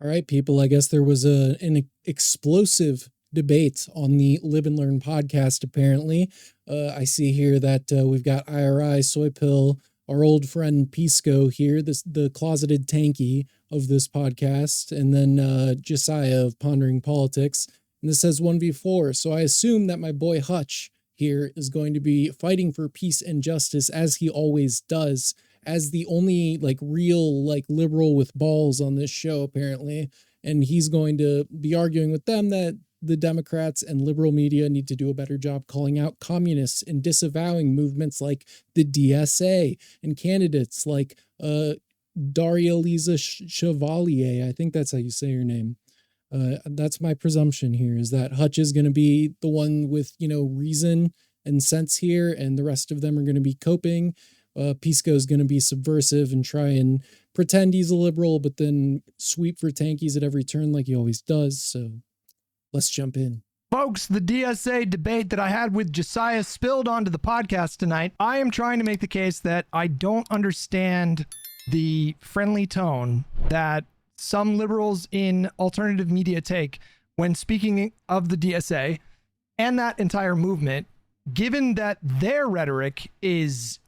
All right, people. I guess there was an explosive debate on the Lib and Learn podcast. Apparently, I see here that we've got IRI, Soy Pill, our old friend Pisco here, the closeted tanky of this podcast, and then Jessiah of Pondering Politics. And this says 1v4. So I assume that my boy Hutch here is going to be fighting for peace and justice as he always does, as the only like real like liberal with balls on this show apparently, and he's going to be arguing with them that the Democrats and liberal media need to do a better job calling out communists and disavowing movements like the DSA and candidates like Daria Lisa Chevalier. I think that's how you say her name. That's my presumption here, is that Hutch is going to be the one with, reason and sense here, and the rest of them are going to be coping. Pisco is going to be subversive and try and pretend he's a liberal, but then sweep for tankies at every turn like he always does. So let's jump in. Folks, the DSA debate that I had with Jessiah spilled onto the podcast tonight. I am trying to make the case that I don't understand the friendly tone that some liberals in alternative media take when speaking of the DSA and that entire movement, given that their rhetoric is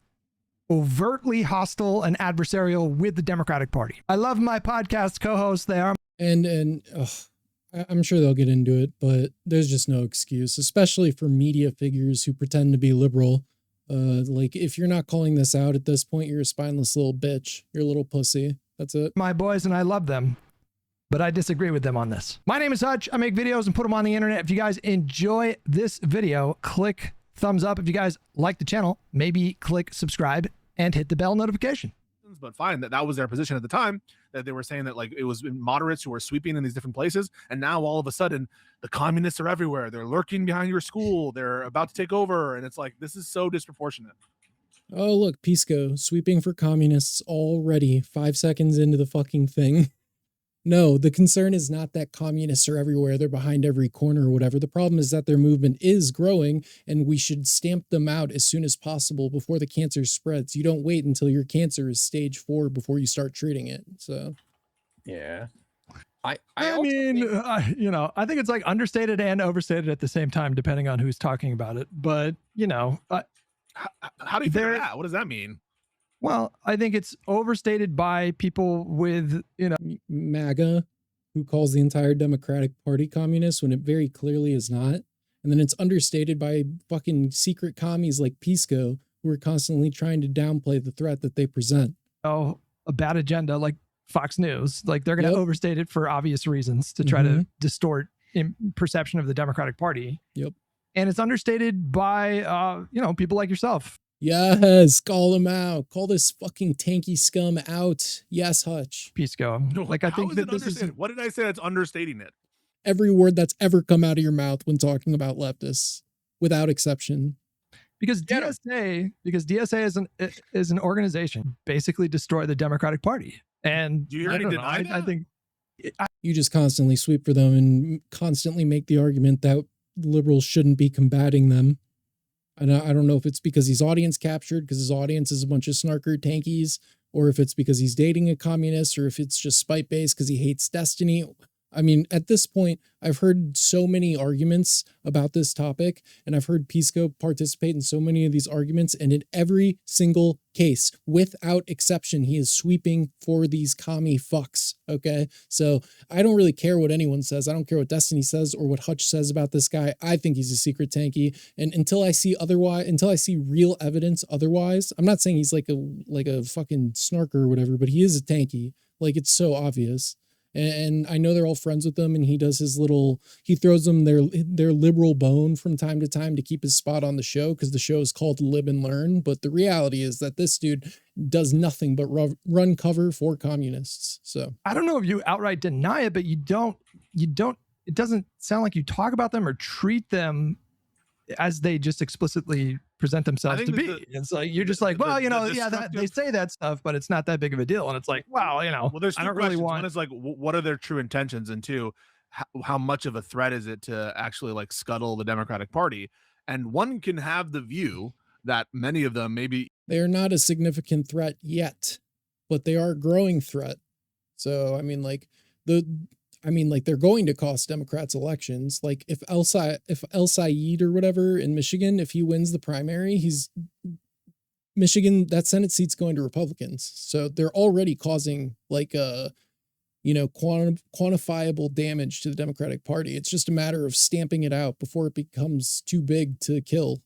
overtly hostile and adversarial with the Democratic Party. I love my podcast co-hosts. They are. And I'm sure they'll get into it, but there's just no excuse, especially for media figures who pretend to be liberal. Like, if you're not calling this out at this point, you're a spineless little bitch. You're a little pussy. That's it. My boys, and I love them, but I disagree with them on this. My name is Hutch. I make videos and put them on the internet. If you guys enjoy this video, click thumbs up. If you guys like the channel, maybe click subscribe and hit the bell notification. But fine, that was their position at the time, that they were saying that like it was moderates who were sweeping in these different places, and now all of a sudden the communists are everywhere. They're lurking behind your school. They're about to take over, and it's like, this is so disproportionate. Oh, look, Pisco, sweeping for communists already 5 seconds into the fucking thing. No, the concern is not that communists are everywhere, they're behind every corner or whatever. The problem is that their movement is growing, and we should stamp them out as soon as possible before the cancer spreads. You don't wait until your cancer is stage 4 before you start treating it. So, yeah. I mean, I think it's like understated and overstated at the same time, depending on who's talking about it. But, how do you figure that? What does that mean? Well, I think it's overstated by people with, MAGA, who calls the entire Democratic Party communist when it very clearly is not. And then it's understated by fucking secret commies like Pisco, who are constantly trying to downplay the threat that they present. Oh, a bad agenda like Fox News. Like, they're going to overstate it for obvious reasons to try to distort perception of the Democratic Party. Yep. And it's understated by, people like yourself. Yes, call him out. Call this fucking tanky scum out. Yes, Hutch. Pisco. Like, I think that this is... What did I say that's understating it? Every word that's ever come out of your mouth when talking about leftists, without exception. Because DSA is an organization basically destroy the Democratic Party. And do you already deny that? I think you just constantly sweep for them and constantly make the argument that liberals shouldn't be combating them. And I don't know if it's because he's audience captured, because his audience is a bunch of snarker tankies, or if it's because he's dating a communist, or if it's just spite based because he hates Destiny. I mean, at this point, I've heard so many arguments about this topic, and I've heard Pisco participate in so many of these arguments, and in every single case, without exception, he is sweeping for these commie fucks, okay? So I don't really care what anyone says. I don't care what Destiny says or what Hutch says about this guy. I think he's a secret tanky, and until I see real evidence otherwise, I'm not saying he's like a fucking snarker or whatever, but he is a tanky. Like, it's so obvious. And I know they're all friends with him, and he throws them their liberal bone from time to time to keep his spot on the show, because the show is called Lib and Learn. But the reality is that this dude does nothing but run cover for communists. So I don't know if you outright deny it, but you don't, it doesn't sound like you talk about them or treat them as they just explicitly present themselves to be. It's like, you're just like, well, they say that stuff, but it's not that big of a deal. And it's like, wow, there's two I don't really want. One is like, what are their true intentions? And two, how much of a threat is it to actually like scuttle the Democratic Party? And one can have the view that many of them maybe they're not a significant threat yet, but they are a growing threat. So, I mean, like, I mean, like, they're going to cost Democrats elections. Like, if El Sayed or whatever in Michigan, if he wins the primary, Michigan, that Senate seat's going to Republicans. So they're already causing like quantifiable damage to the Democratic Party. It's just a matter of stamping it out before it becomes too big to kill.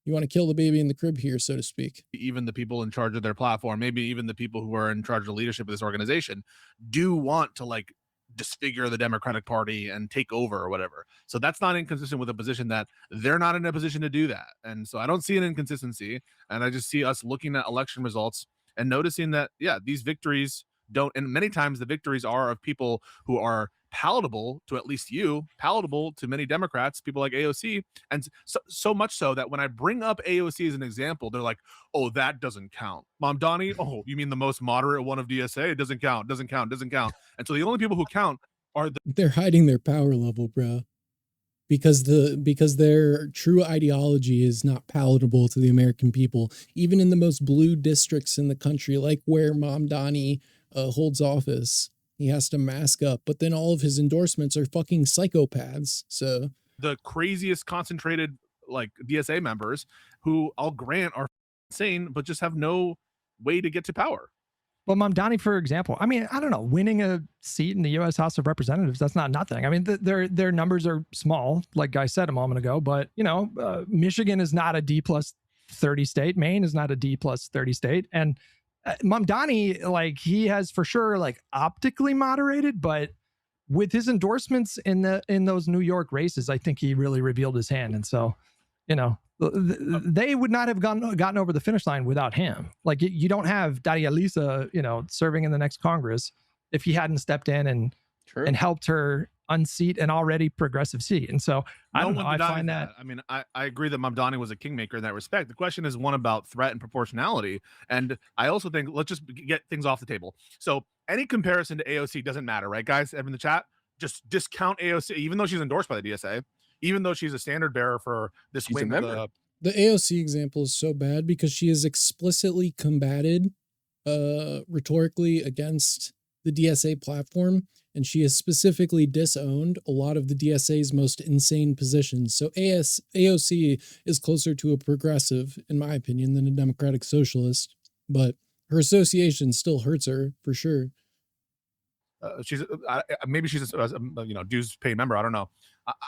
You want to kill the baby in the crib here, so to speak. Even the people in charge of their platform, maybe even the people who are in charge of the leadership of this organization, do want to like disfigure the Democratic Party and take over or whatever. So that's not inconsistent with a position that they're not in a position to do that. And so I don't see an inconsistency. And I just see us looking at election results and noticing that, yeah, these victories don't, and many times the victories are of people who are palatable to at least you, palatable to many Democrats, people like AOC. And so much so that when I bring up AOC as an example, they're like, oh, that doesn't count. Mamdani, oh, you mean the most moderate one of DSA? It doesn't count. And so the only people who count are they're hiding their power level, bro. Because their true ideology is not palatable to the American people, even in the most blue districts in the country, like where Mamdani holds office. He has to mask up, but then all of his endorsements are fucking psychopaths. So the craziest concentrated like DSA members who I'll grant are insane, but just have no way to get to power. Well, Mamdani, for example, I mean, I don't know, winning a seat in the U.S. House of Representatives, that's not nothing. I mean, their numbers are small, like I said a moment ago, but, you know, Michigan is not a D+30 state. Maine is not a D+30 state. And Mamdani, like, he has for sure, like, optically moderated, but with his endorsements in those New York races, I think he really revealed his hand. And so, you know, they would not have gotten over the finish line without him. Like, you don't have Daria Lisa, you know, serving in the next Congress if he hadn't stepped in and helped her unseat an already progressive seat. And so I don't know. I find that. I mean, I agree that Mamdani was a kingmaker in that respect. The question is one about threat and proportionality. And I also think let's just get things off the table. So any comparison to AOC doesn't matter, right, guys? Everyone in the chat, just discount AOC, even though she's endorsed by the DSA. Even though she's a standard bearer for this wing of the AOC example is so bad because she is explicitly combated rhetorically against the DSA platform, and she has specifically disowned a lot of the DSA's most insane positions. So AOC is closer to a progressive, in my opinion, than a democratic socialist, but her association still hurts her for sure. She's maybe she's a dues paid member. I don't know.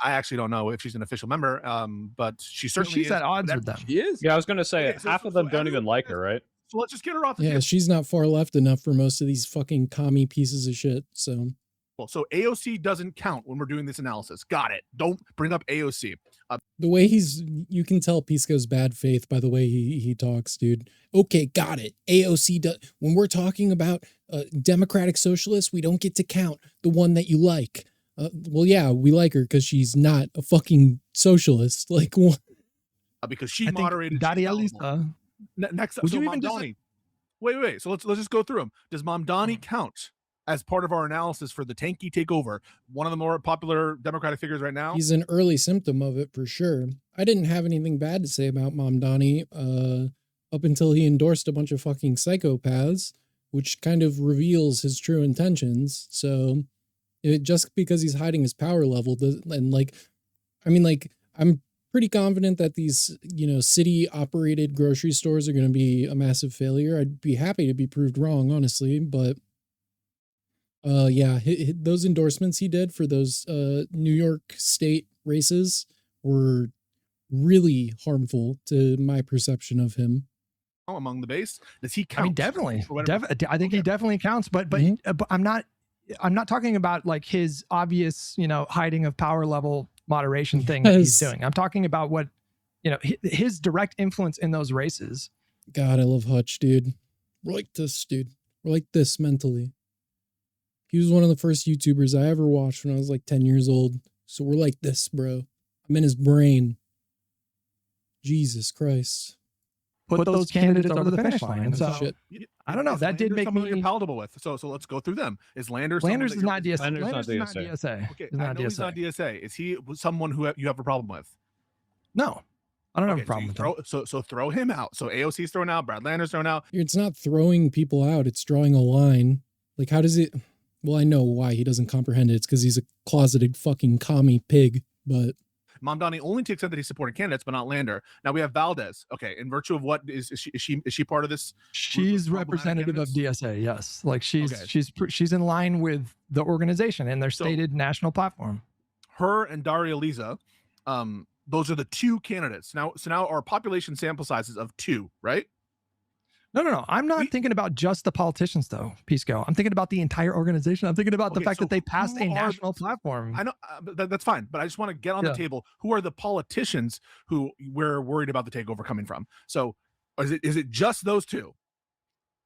I actually don't know if she's an official member, but she certainly she's at odds with them. She is. Yeah, I was going to say half of them don't even like her, right? So let's just get her off the table. She's not far left enough for most of these fucking commie pieces of shit. So so AOC doesn't count when we're doing this analysis. Got it. Don't bring up AOC. The way you can tell Pisco's bad faith by the way he talks, dude. Okay, got it. AOC does. When we're talking about democratic socialists, we don't get to count the one that you like. Well, yeah, we like her because she's not a fucking socialist. Like, what? Because she moderated. Daria Lisa. Next up, so Mamdani. Wait. So let's just go through them. Does Mamdani count as part of our analysis for the tanky takeover? One of the more popular Democratic figures right now. He's an early symptom of it for sure. I didn't have anything bad to say about Mamdani up until he endorsed a bunch of fucking psychopaths, which kind of reveals his true intentions. So just because he's hiding his power level I'm pretty confident that these, city operated grocery stores are going to be a massive failure. I'd be happy to be proved wrong, honestly, but those endorsements he did for those New York state races were really harmful to my perception of him. Among the base, does he count? I mean, definitely. I think he definitely counts, but I'm not talking about like his obvious, hiding of power level moderation thing that he's doing. I'm talking about what, his direct influence in those races. God, I love Hutch, dude. We're like this, dude. We're like this mentally. He was one of the first YouTubers I ever watched when I was like 10 years old. So we're like this, bro. I'm in his brain. Jesus Christ. Put those candidates over the finish line. So, I don't know. That did make me you're palatable with. So let's go through them. Is Landers? Landers is not DSA. Landers is not DSA. Okay, I know he's not DSA. Is he someone who you have a problem with? No, I don't have a problem with him. So throw him out. So AOC's thrown out. Brad Landers thrown out. It's not throwing people out. It's drawing a line. Like, how does it? Well, I know why he doesn't comprehend it. It's because he's a closeted fucking commie pig. But Mamdani only to the extent that he's supporting candidates, but not Lander. Now we have Valdez. Okay, in virtue of what is she part of this? She's representative of DSA. Yes, like she's in line with the organization and their stated national platform. Her and Daria Liza, those are the two candidates. So now our population sample size is of 2, right? No. I'm not thinking about just the politicians, though, Pisco. I'm thinking about the entire organization. I'm thinking about the fact that they passed a national platform. I know that's fine, but I just want to get on the table. Who are the politicians who we're worried about the takeover coming from? So is it just those 2?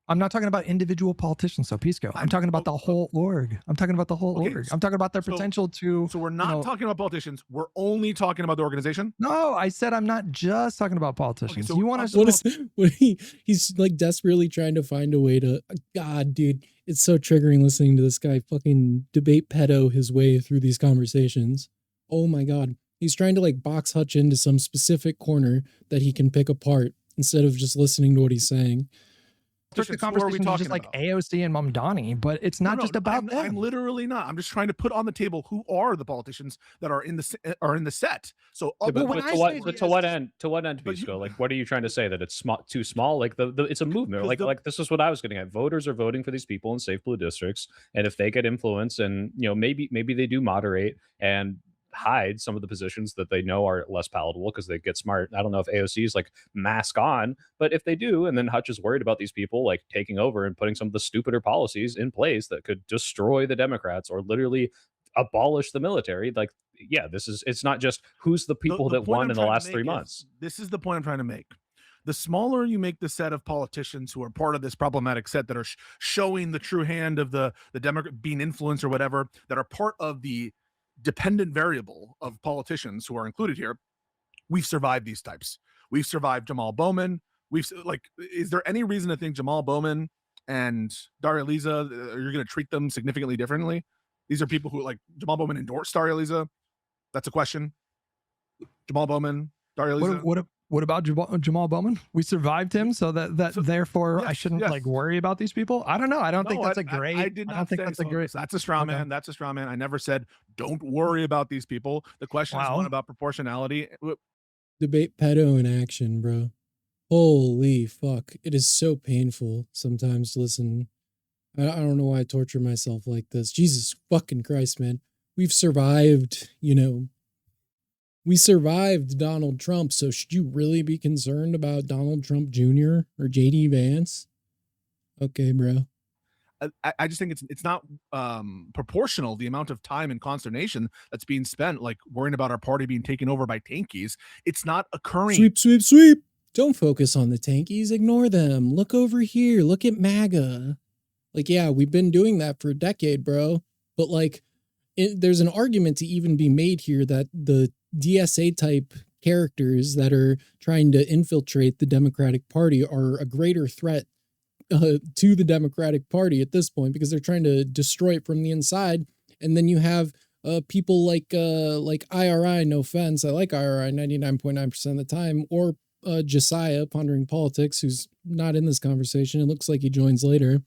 I'm not talking about individual politicians, so Pisco. I'm talking about the whole org. I'm talking about the whole org. I'm talking about their potential to. So we're not talking about politicians. We're only talking about the organization. No, I said I'm not just talking about politicians. Okay, so you want to? He's like desperately trying to find a way to. God, dude, it's so triggering listening to this guy fucking debate pedo his way through these conversations. Oh my God, he's trying to like box Hutch into some specific corner that he can pick apart instead of just listening to what he's saying. The conversation is just like AOC and Mamdani, but it's not just about them. I'm literally not. I'm just trying to put on the table who are the politicians that are in the set. So to what end, Pisco? Like, what are you trying to say, that it's too small? Like it's a movement. Like this is what I was getting at. Voters are voting for these people in safe blue districts, and if they get influence, and maybe they do moderate and hide some of the positions that they know are less palatable because they get smart. I don't know if AOC is like mask on, but if they do, and then Hutch is worried about these people like taking over and putting some of the stupider policies in place that could destroy the Democrats or literally abolish the military, like, yeah, it's not just who's the people that won in the last 3 months. This is the point I'm trying to make. The smaller you make the set of politicians who are part of this problematic set that are showing the true hand of the Democrat being influenced or whatever, that are part of the dependent variable of politicians who are included here, we've survived these types. We've survived Jamal Bowman. Is there any reason to think Jamal Bowman and Daria Liza, you're going to treat them significantly differently? These are people who, like, Jamal Bowman endorsed Daria Liza. That's a question. Jamal Bowman, Daria Liza. What about Jamal Bowman? We survived him, so therefore yes, I shouldn't like worry about these people. I don't know. I don't think that's a great. I think that's a great. That's a straw man. Okay. That's a straw man. I never said don't worry about these people. The question is one about proportionality. Debate pedo in action, bro. Holy fuck! It is so painful sometimes to listen. I don't know why I torture myself like this. Jesus fucking Christ, man. We've survived. We survived Donald Trump, so should you really be concerned about Donald Trump Jr. or JD Vance? Okay, bro. I just think it's not proportional, the amount of time and consternation that's being spent, like worrying about our party being taken over by tankies. It's not occurring. Sweep. Don't focus on the tankies. Ignore them. Look over here. Look at MAGA. Like, yeah, we've been doing that for a decade, bro. But like, there's an argument to even be made here that the DSA type characters that are trying to infiltrate the Democratic Party are a greater threat to the Democratic Party at this point, because they're trying to destroy it from the inside. And then you have people like IRI, no offense, I like IRI 99.9% of the time, or Jessiah, Pondering Politics, who's not in this conversation. It looks like he joins later.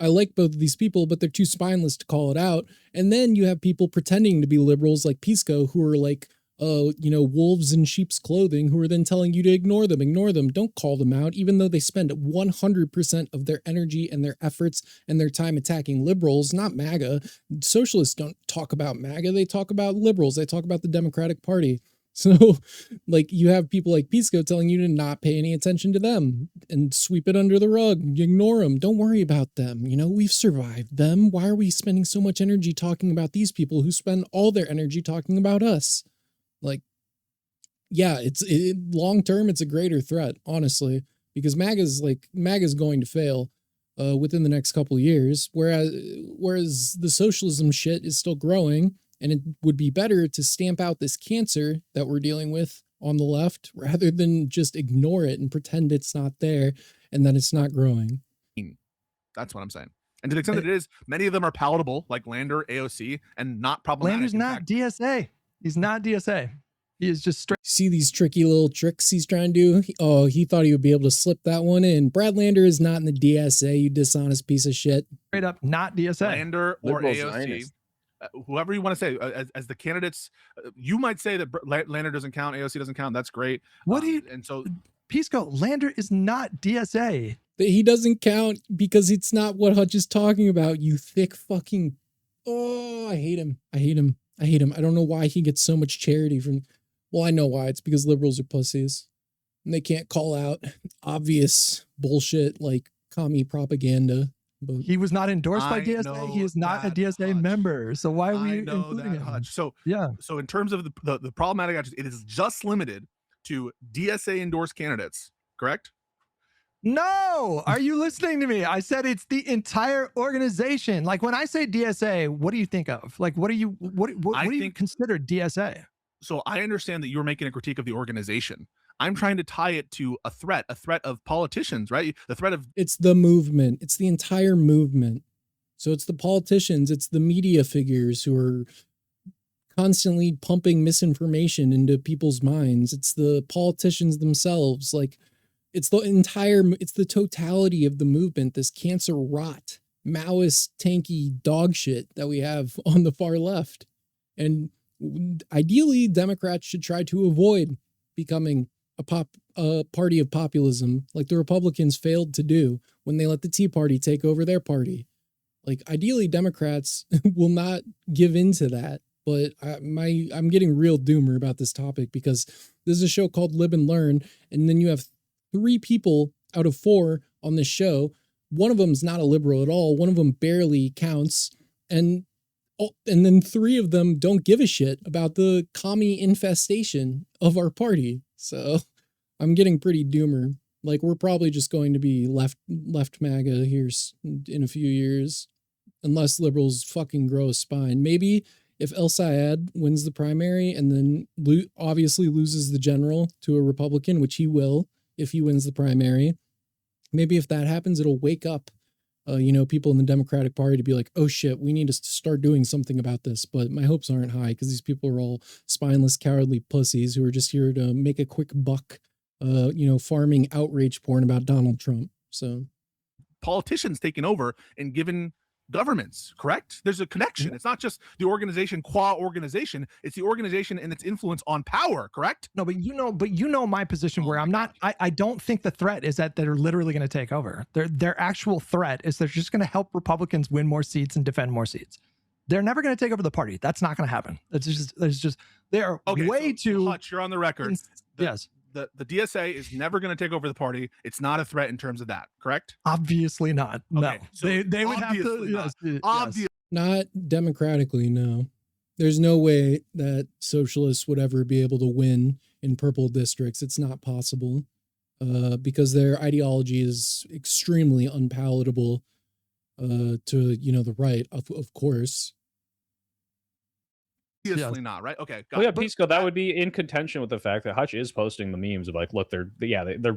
I like both of these people, but they're too spineless to call it out. And then you have people pretending to be liberals like Pisco, who are like, wolves in sheep's clothing, who are then telling you to ignore them. Don't call them out, even though they spend 100% of their energy and their efforts and their time attacking liberals, not MAGA. Socialists don't talk about MAGA. They talk about liberals. They talk about the Democratic Party. So, like, you have people like Pisco telling you to not pay any attention to them and sweep it under the rug, ignore them. Don't worry about them. We've survived them. Why are we spending so much energy talking about these people who spend all their energy talking about us? Like, yeah, long term, it's a greater threat, honestly, because MAGA's going to fail within the next couple of years, whereas the socialism shit is still growing. And it would be better to stamp out this cancer that we're dealing with on the left rather than just ignore it and pretend it's not there and that it's not growing. That's what I'm saying. And to the extent that it is, many of them are palatable, like Lander, AOC, and not problematic. Lander's not DSA. He's not DSA. He is just straight See these tricky little tricks he's trying to do? He thought he would be able to slip that one in. Brad Lander is not in the DSA, you dishonest piece of shit. up not DSA. Lander or Liberal AOC. Zionist. Whoever you want to say, as the candidates, you might say that Lander doesn't count, AOC doesn't count. That's great. What do you? And so Pisco, Lander is not DSA. He doesn't count because it's not what Hutch is talking about, you thick fucking... Oh, I hate him. I don't know why he gets so much charity from... Well, I know why. It's because liberals are pussies. And they can't call out obvious bullshit like commie propaganda. But He was not endorsed by I DSA. know He is not a that, DSA Hutch. member. So why are we I know including that, him? Hutch. So Yeah. so in terms of the problematic actions, it is just limited to DSA endorsed candidates, correct? No, are you listening to me? I said it's the entire organization. Like when I say DSA, what do you think of? Like what do you consider DSA? So I understand that you're making a critique of the organization. I'm trying to tie it to a threat of politicians, right? The threat of... it's the movement. It's the entire movement. So it's the politicians, it's the media figures who are constantly pumping misinformation into people's minds. It's the politicians themselves. Like, it's the totality of the movement, this cancer rot, Maoist, tanky dog shit that we have on the far left. And ideally, Democrats should try to avoid becoming a party of populism like the Republicans failed to do when they let the Tea Party take over their party. Like, ideally, Democrats will not give into that. But I'm getting real doomer about this topic because this is a show called Lib and Learn, and then you have 3 people out of 4 on this show. One of them's not a liberal at all. One of them barely counts, and then 3 of them don't give a shit about the commie infestation of our party. So I'm getting pretty doomer. Like, we're probably just going to be left MAGA here in a few years, unless liberals fucking grow a spine. Maybe if El Sayed wins the primary and then obviously loses the general to a Republican, which he will if he wins the primary, maybe if that happens, it'll wake up, people in the Democratic Party to be like, oh shit, we need to start doing something about this. But my hopes aren't high because these people are all spineless, cowardly pussies who are just here to make a quick buck, farming outrage porn about Donald Trump. So politicians taking over and given governments, correct? There's a connection. It's not just the organization qua organization. It's the organization and its influence on power, correct? No, but you know my position where I'm not, I don't think the threat is that they're literally going to take over. Their actual threat is they're just going to help Republicans win more seats and defend more seats. They're never going to take over the party. That's not going to happen. They are way too... Hutch, you're on the record. Yes. The DSA is never going to take over the party. It's not a threat in terms of that, correct? Obviously not. No. Okay, so they would have to... Obviously. Not democratically, no. There's no way that socialists would ever be able to win in purple districts. It's not possible because their ideology is extremely unpalatable to, the right, of course. Obviously not, right? Okay. Well, yeah, Pisco, that would be in contention with the fact that Hutch is posting the memes of like, look, they're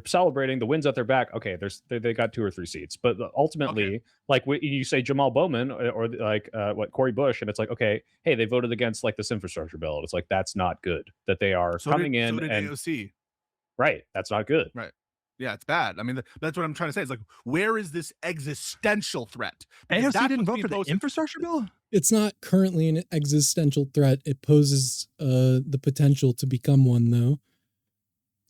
celebrating the wins at their back. Okay, they got 2 or 3 seats, but ultimately, like you say Jamal Bowman or like Cory Bush, and it's like, okay, hey, they voted against like this infrastructure bill. It's like that's not good that they are coming in and AOC. Right, that's not good. Right. Yeah, it's bad. I mean, that's what I'm trying to say. It's like, where is this existential threat? AOC didn't vote for the infrastructure bill? It's not currently an existential threat. It poses the potential to become one, though.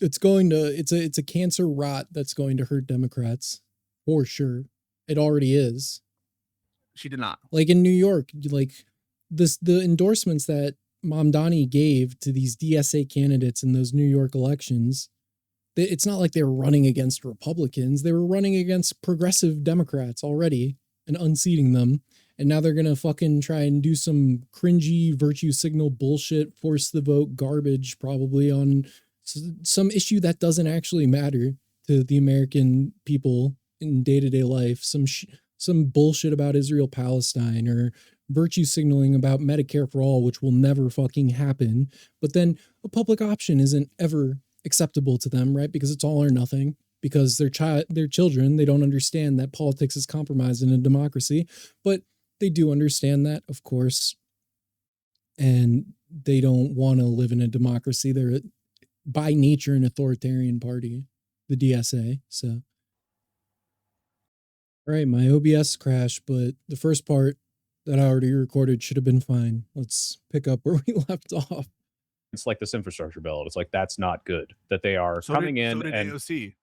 It's a cancer rot that's going to hurt Democrats, for sure. It already is. She did not. Like in New York, the endorsements that Mamdani gave to these DSA candidates in those New York elections, it's not like they were running against Republicans. They were running against progressive Democrats already and unseating them. And now they're going to fucking try and do some cringy virtue signal bullshit, force the vote garbage probably on some issue that doesn't actually matter to the American people in day-to-day life. Some bullshit about Israel-Palestine or virtue signaling about Medicare for all, which will never fucking happen. But then a public option isn't ever acceptable to them, right? Because it's all or nothing. Because they're children, they don't understand that politics is compromised in a democracy, but they do understand that, of course. and they don't want to live in a democracy. They're by nature an authoritarian party, the DSA. So, all right, my OBS crashed, but the first part that I already recorded should have been fine. Let's pick up where we left off. It's like this infrastructure bill. It's like, that's not good that they are coming in. So did and AOC.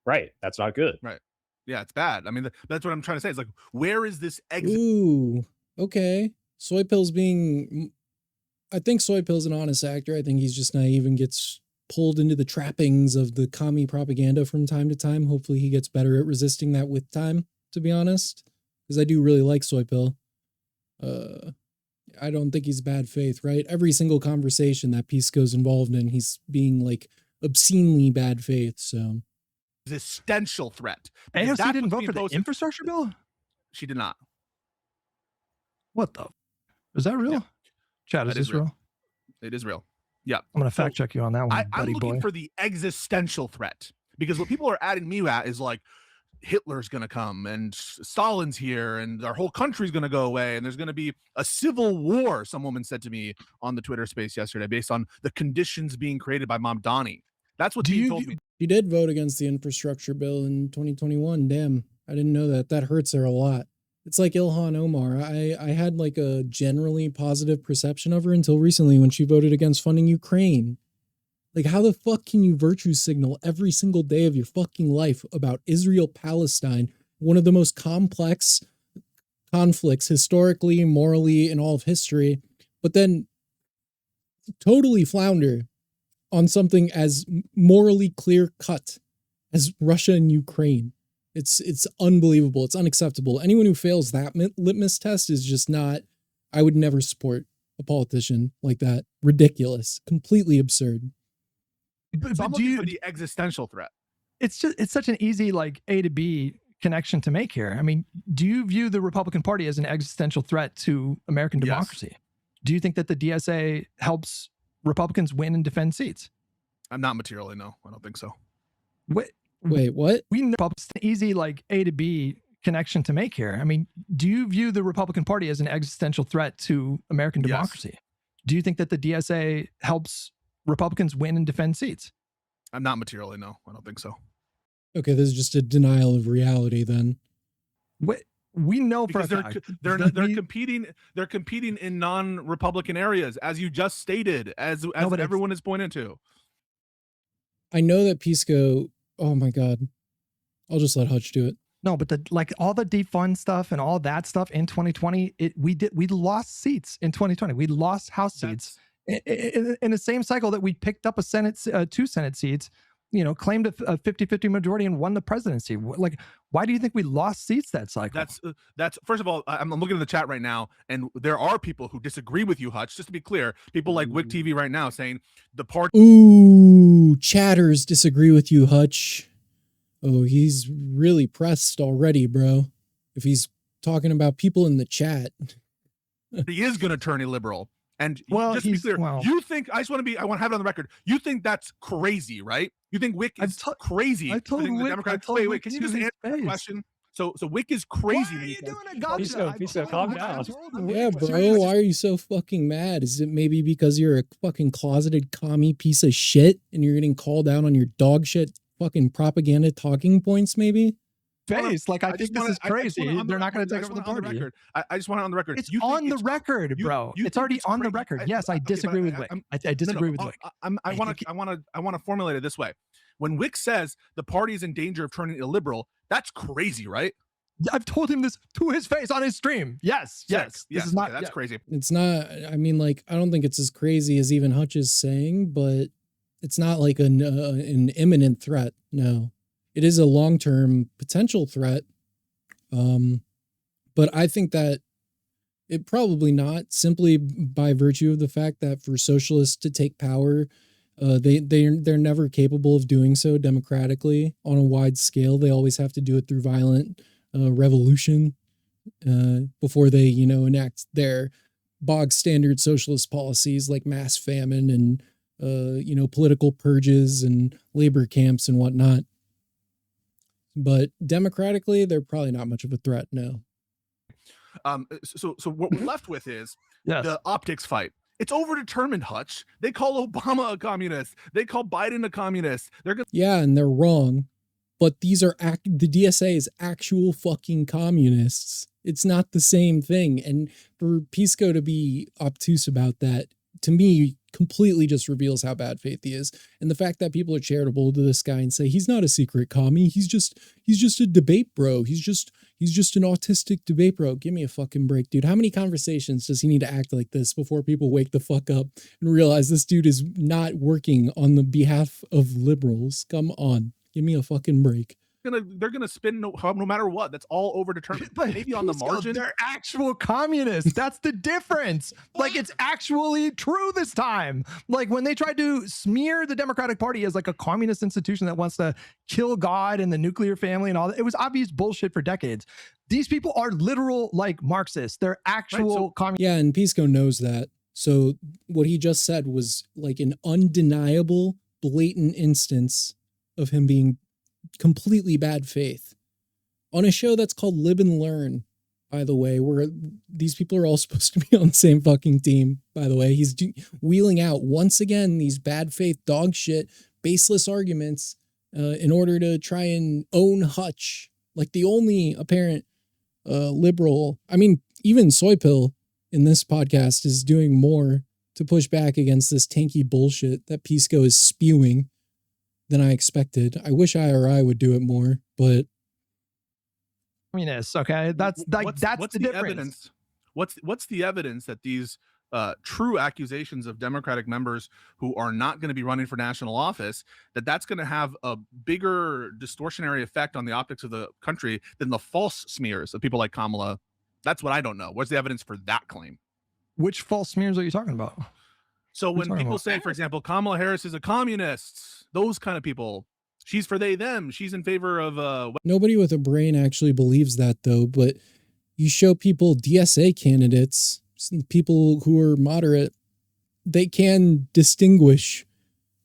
Right. That's not good. Right. Yeah, it's bad. I mean, that's what I'm trying to say. It's like, where is this exit? Ooh, okay. Soy Pill's I think Soy Pill's an honest actor. I think he's just naive and gets pulled into the trappings of the commie propaganda from time to time. Hopefully he gets better at resisting that with time, to be honest. Because I do really like Soy Pill. I don't think he's bad faith, right? Every single conversation that Pisco's involved in, he's being like obscenely bad faith, so. Existential threat. AOC didn't vote for the infrastructure bill? She did not. What the? Is that real? Yeah. Chad, is this real? It is real. Yeah. I'm going to fact check you on that one, I'm buddy looking boy. for the existential threat, because what people are adding me at is like, Hitler's going to come and Stalin's here and our whole country's going to go away and there's going to be a civil war, some woman said to me on the Twitter space yesterday, based on the conditions being created by Mom Donnie. That's what he told me. She did vote against the infrastructure bill in 2021. Damn, I didn't know that. That hurts her a lot. It's like Ilhan Omar. I had like a generally positive perception of her until recently when she voted against funding Ukraine. Like, how the fuck can you virtue signal every single day of your fucking life about Israel-Palestine, one of the most complex conflicts historically, morally, in all of history, but then totally flounder on something as morally clear-cut as Russia and Ukraine? It's unbelievable. It's unacceptable. Anyone who fails that litmus test is just not, I would never support a politician like that. Ridiculous. Completely absurd. So I'm looking for the existential threat. It's such an easy like A to B connection to make here. I mean, do you view the Republican Party as an existential threat to American democracy? Yes. Do you think that the DSA helps Republicans win and defend seats? I'm not materially, no. I don't think so. Wait, what? We know it's an easy like A to B connection to make here. I mean, do you view the Republican Party as an existential threat to American democracy? Yes. Do you think that the DSA helps Republicans win and defend seats? I'm not materially, no. I don't think so. Okay, this is just a denial of reality then. We know for a fact they're competing in non-Republican areas, as you just stated, as everyone is pointed to. I know that Pisco, oh my God. I'll just let Hutch do it. No, but all the defund stuff and all that stuff in 2020, we lost seats in 2020. We lost House seats. In the same cycle that we picked up two Senate seats, claimed a 50-50 majority and won the presidency. Like, why do you think we lost seats that cycle? That's first of all, I'm looking at the chat right now, and there are people who disagree with you, Hutch. Just to be clear, people like Wick TV right now saying the party. Ooh, chatters disagree with you, Hutch. Oh, he's really pressed already, bro. If he's talking about people in the chat, he is going to turn illiberal. And just to be clear, you think, I want to have it on the record, you think that's crazy, right? You think Wick is crazy? I told Wick, wait, can you just answer the question? So Wick is crazy. Why are you doing a gotcha? Pisco, calm down. Yeah, bro, why are you so fucking mad? Is it maybe because you're a fucking closeted commie piece of shit and you're getting called out on your dog shit fucking propaganda talking points, maybe? Face like I think this is crazy. They're not going to take over the party. I just want it on the record. It's on the record, bro. It's already on the record. Yes, I disagree with Wick. I disagree with Wick. I want to formulate it this way. When Wick says the party is in danger of turning illiberal, that's crazy, right? I've told him this to his face on his stream. Yes. This is not. That's crazy. It's not. I mean, like, I don't think it's as crazy as even Hutch is saying, but it's not like an imminent threat. No. It is a long-term potential threat, but I think that it probably not, simply by virtue of the fact that for socialists to take power, they're never capable of doing so democratically on a wide scale. They always have to do it through violent revolution before they, enact their bog standard socialist policies like mass famine and political purges and labor camps and whatnot. But democratically, they're probably not much of a threat, no. So what we're left with is the optics fight. It's overdetermined, Hutch. They call Obama a communist. They call Biden a communist. They're gonna Yeah, and they're wrong. But these are the DSA is actual fucking communists. It's not the same thing. And for Pisco to be obtuse about that, to me, completely just reveals how bad faith he is. And the fact that people are charitable to this guy and say he's not a secret commie, he's just a debate bro. He's just an autistic debate bro. Give me a fucking break, dude. How many conversations does he need to act like this before people wake the fuck up and realize this dude is not working on the behalf of liberals? Come on. Give me a fucking break. they're gonna spin no matter what. That's all overdetermined. But maybe on the margin, they're actual communists. That's the difference. Like, it's actually true this time. Like, when they tried to smear the Democratic Party as like a communist institution that wants to kill God and the nuclear family and all that, it was obvious bullshit for decades. These people are literal like Marxists. They're actual communists. Yeah, and Pisco knows that. So what he just said was like an undeniable, blatant instance of him being completely bad faith on a show that's called Lib and Learn, by the way, where these people are all supposed to be on the same fucking team, by the way. He's wheeling out once again these bad faith dog shit, baseless arguments in order to try and own Hutch, like the only apparent liberal. I mean, even Soypill in this podcast is doing more to push back against this tanky bullshit that Pisco is spewing than I expected. I wish IRI would do it more, but communists, okay? That's like what's the difference. Evidence? What's the evidence that these true accusations of Democratic members who are not going to be running for national office, that's going to have a bigger distortionary effect on the optics of the country than the false smears of people like Kamala? That's what I don't know. What's the evidence for that claim? Which false smears are you talking about? So when people say, for example, Kamala Harris is a communist, those kind of people, she's for they, them, she's in favor of... Nobody with a brain actually believes that, though. But you show people DSA candidates, people who are moderate, they can distinguish.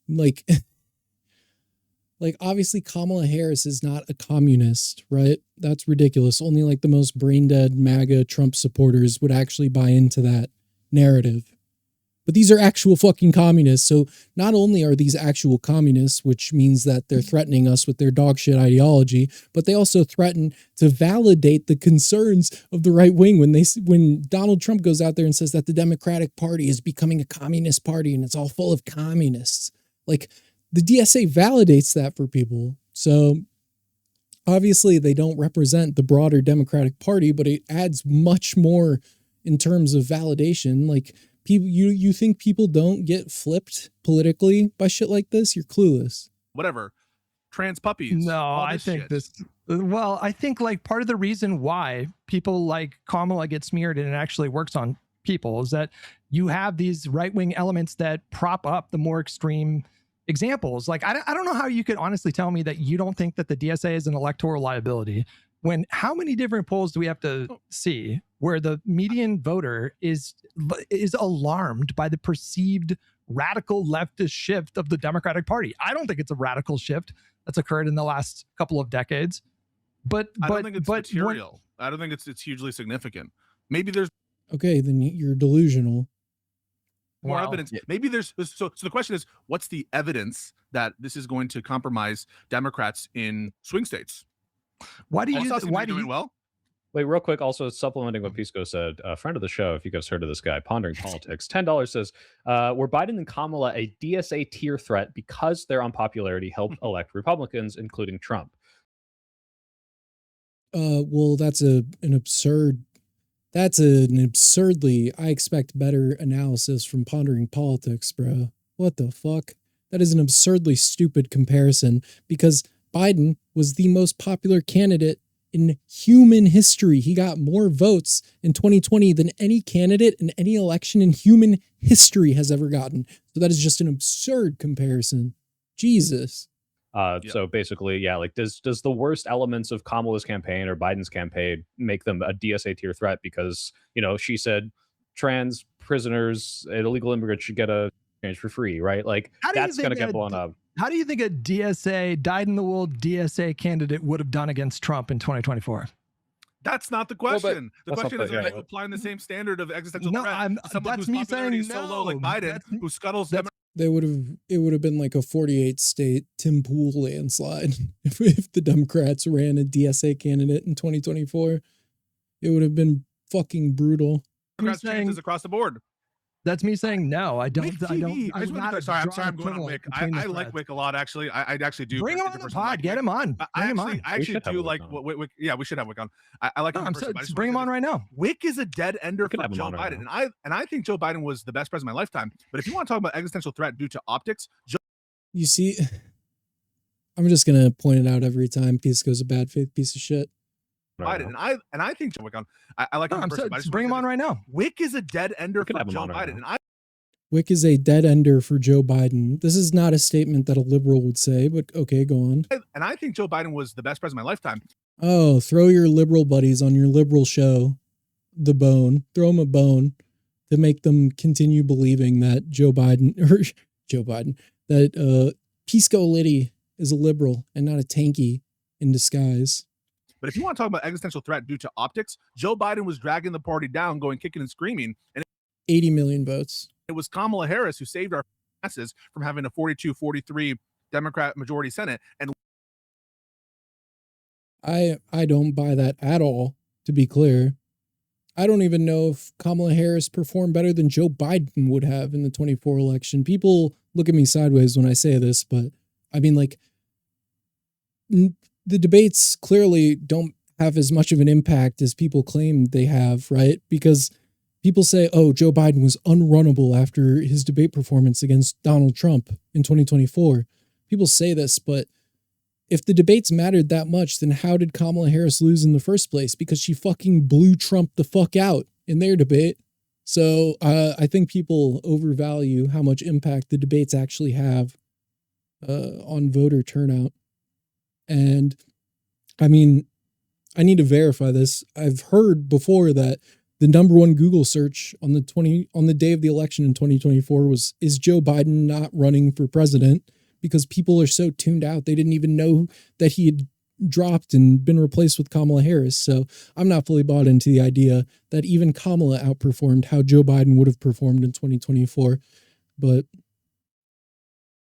Like obviously Kamala Harris is not a communist, right? That's ridiculous. Only like the most brain dead MAGA Trump supporters would actually buy into that narrative. But these are actual fucking communists. So not only are these actual communists, which means that they're threatening us with their dog shit ideology, but they also threaten to validate the concerns of the right wing when Donald Trump goes out there and says that the Democratic Party is becoming a communist party and it's all full of communists. Like, the DSA validates that for people. So obviously they don't represent the broader Democratic Party, but it adds much more in terms of validation. Like, people, you think people don't get flipped politically by shit like this? You're clueless. Whatever. Trans puppies. No, I think I think like part of the reason why people like Kamala get smeared and it actually works on people is that you have these right-wing elements that prop up the more extreme examples. Like, I don't know how you could honestly tell me that you don't think that the DSA is an electoral liability when how many different polls do we have to see where the median voter is alarmed by the perceived radical leftist shift of the Democratic Party? I don't think it's a radical shift that's occurred in the last couple of decades. But I don't think it's material. I don't think it's hugely significant. Maybe there's okay, then you're delusional. More evidence. Maybe there's so the question is, what's the evidence that this is going to compromise Democrats in swing states? Why do you doing well? Wait, real quick, also supplementing what Pisco said, a friend of the show, if you guys heard of this guy, Pondering Politics, $10 says, were Biden and Kamala a DSA tier threat because their unpopularity helped elect Republicans, including Trump? Well, that's an absurdly, I expect better analysis from Pondering Politics, bro. What the fuck? That is an absurdly stupid comparison because Biden was the most popular candidate in human history. He got more votes in 2020 than any candidate in any election in human history has ever gotten. So that is just an absurd comparison. Jesus. So basically, yeah, like does the worst elements of Kamala's campaign or Biden's campaign make them a DSA tier threat because, she said trans prisoners and illegal immigrants should get a change for free, right? Like that's going to get blown up. How do you think a DSA, dyed-in-the-wool DSA candidate would have done against Trump in 2024? That's not the Well, question. but the question is, yeah, are you applying the same standard of existential No, threat to someone that's whose me popularity saying is so low, like no. Biden, who scuttles that's- It would have been like a 48 state Tim Pool landslide if the Democrats ran a DSA candidate in 2024. It would have been fucking brutal. Democrats' chances across the board. That's me saying no. I don't. Wick I don't. TV. I would not. Sorry, I'm draw sorry. an I'm going on equivalent Wick. between the I like threads. Wick a lot, actually. I actually do. Bring him on the pod. Get him on. Bring him on. I actually have do Wick like on. what Wick. Yeah, we should have Wick on. I like him. No, in person, but I just bring him wanna on say right now. Wick is a dead ender could for have him Joe on right Biden, now. and I think Joe Biden was the best president of my lifetime. But if you want to talk about existential threat due to optics, Joe You see, I'm just going to point it out every time Pisco's a bad faith piece of shit. Biden, and I think Joe Wick on. I like him. No, in person, but I just bring him wanna on say right now. Wick is a dead ender could for have him Joe on right Biden, now. and Wick is a dead ender for Joe Biden. This is not a statement that a liberal would say, but okay, go on. I think Joe Biden was the best president of my lifetime. Oh, throw your liberal buddies on your liberal show the bone. Throw them a bone to make them continue believing that that Pisco Liddy is a liberal and not a tanky in disguise. But if you want to talk about existential threat due to optics, Joe Biden was dragging the party down, going kicking and screaming, and 80 million votes. it was Kamala Harris who saved our asses from having a 42-43 Democrat majority Senate. And I don't buy that at all, to be clear. I don't even know if Kamala Harris performed better than Joe Biden would have in the 24 election. People look at me sideways when I say this, but I mean, like, the debates clearly don't have as much of an impact as people claim they have, right? Because people say, oh, Joe Biden was unrunnable after his debate performance against Donald Trump in 2024. People say this, but if the debates mattered that much, then how did Kamala Harris lose in the first place? Because she fucking blew Trump the fuck out in their debate. So I think people overvalue how much impact the debates actually have on voter turnout. And I mean, I need to verify this. I've heard before that the number one Google search on the day of the election in 2024 was, is Joe Biden not running for president? Because people are so tuned out, they didn't even know that he had dropped and been replaced with Kamala Harris. So I'm not fully bought into the idea that even Kamala outperformed how Joe Biden would have performed in 2024. But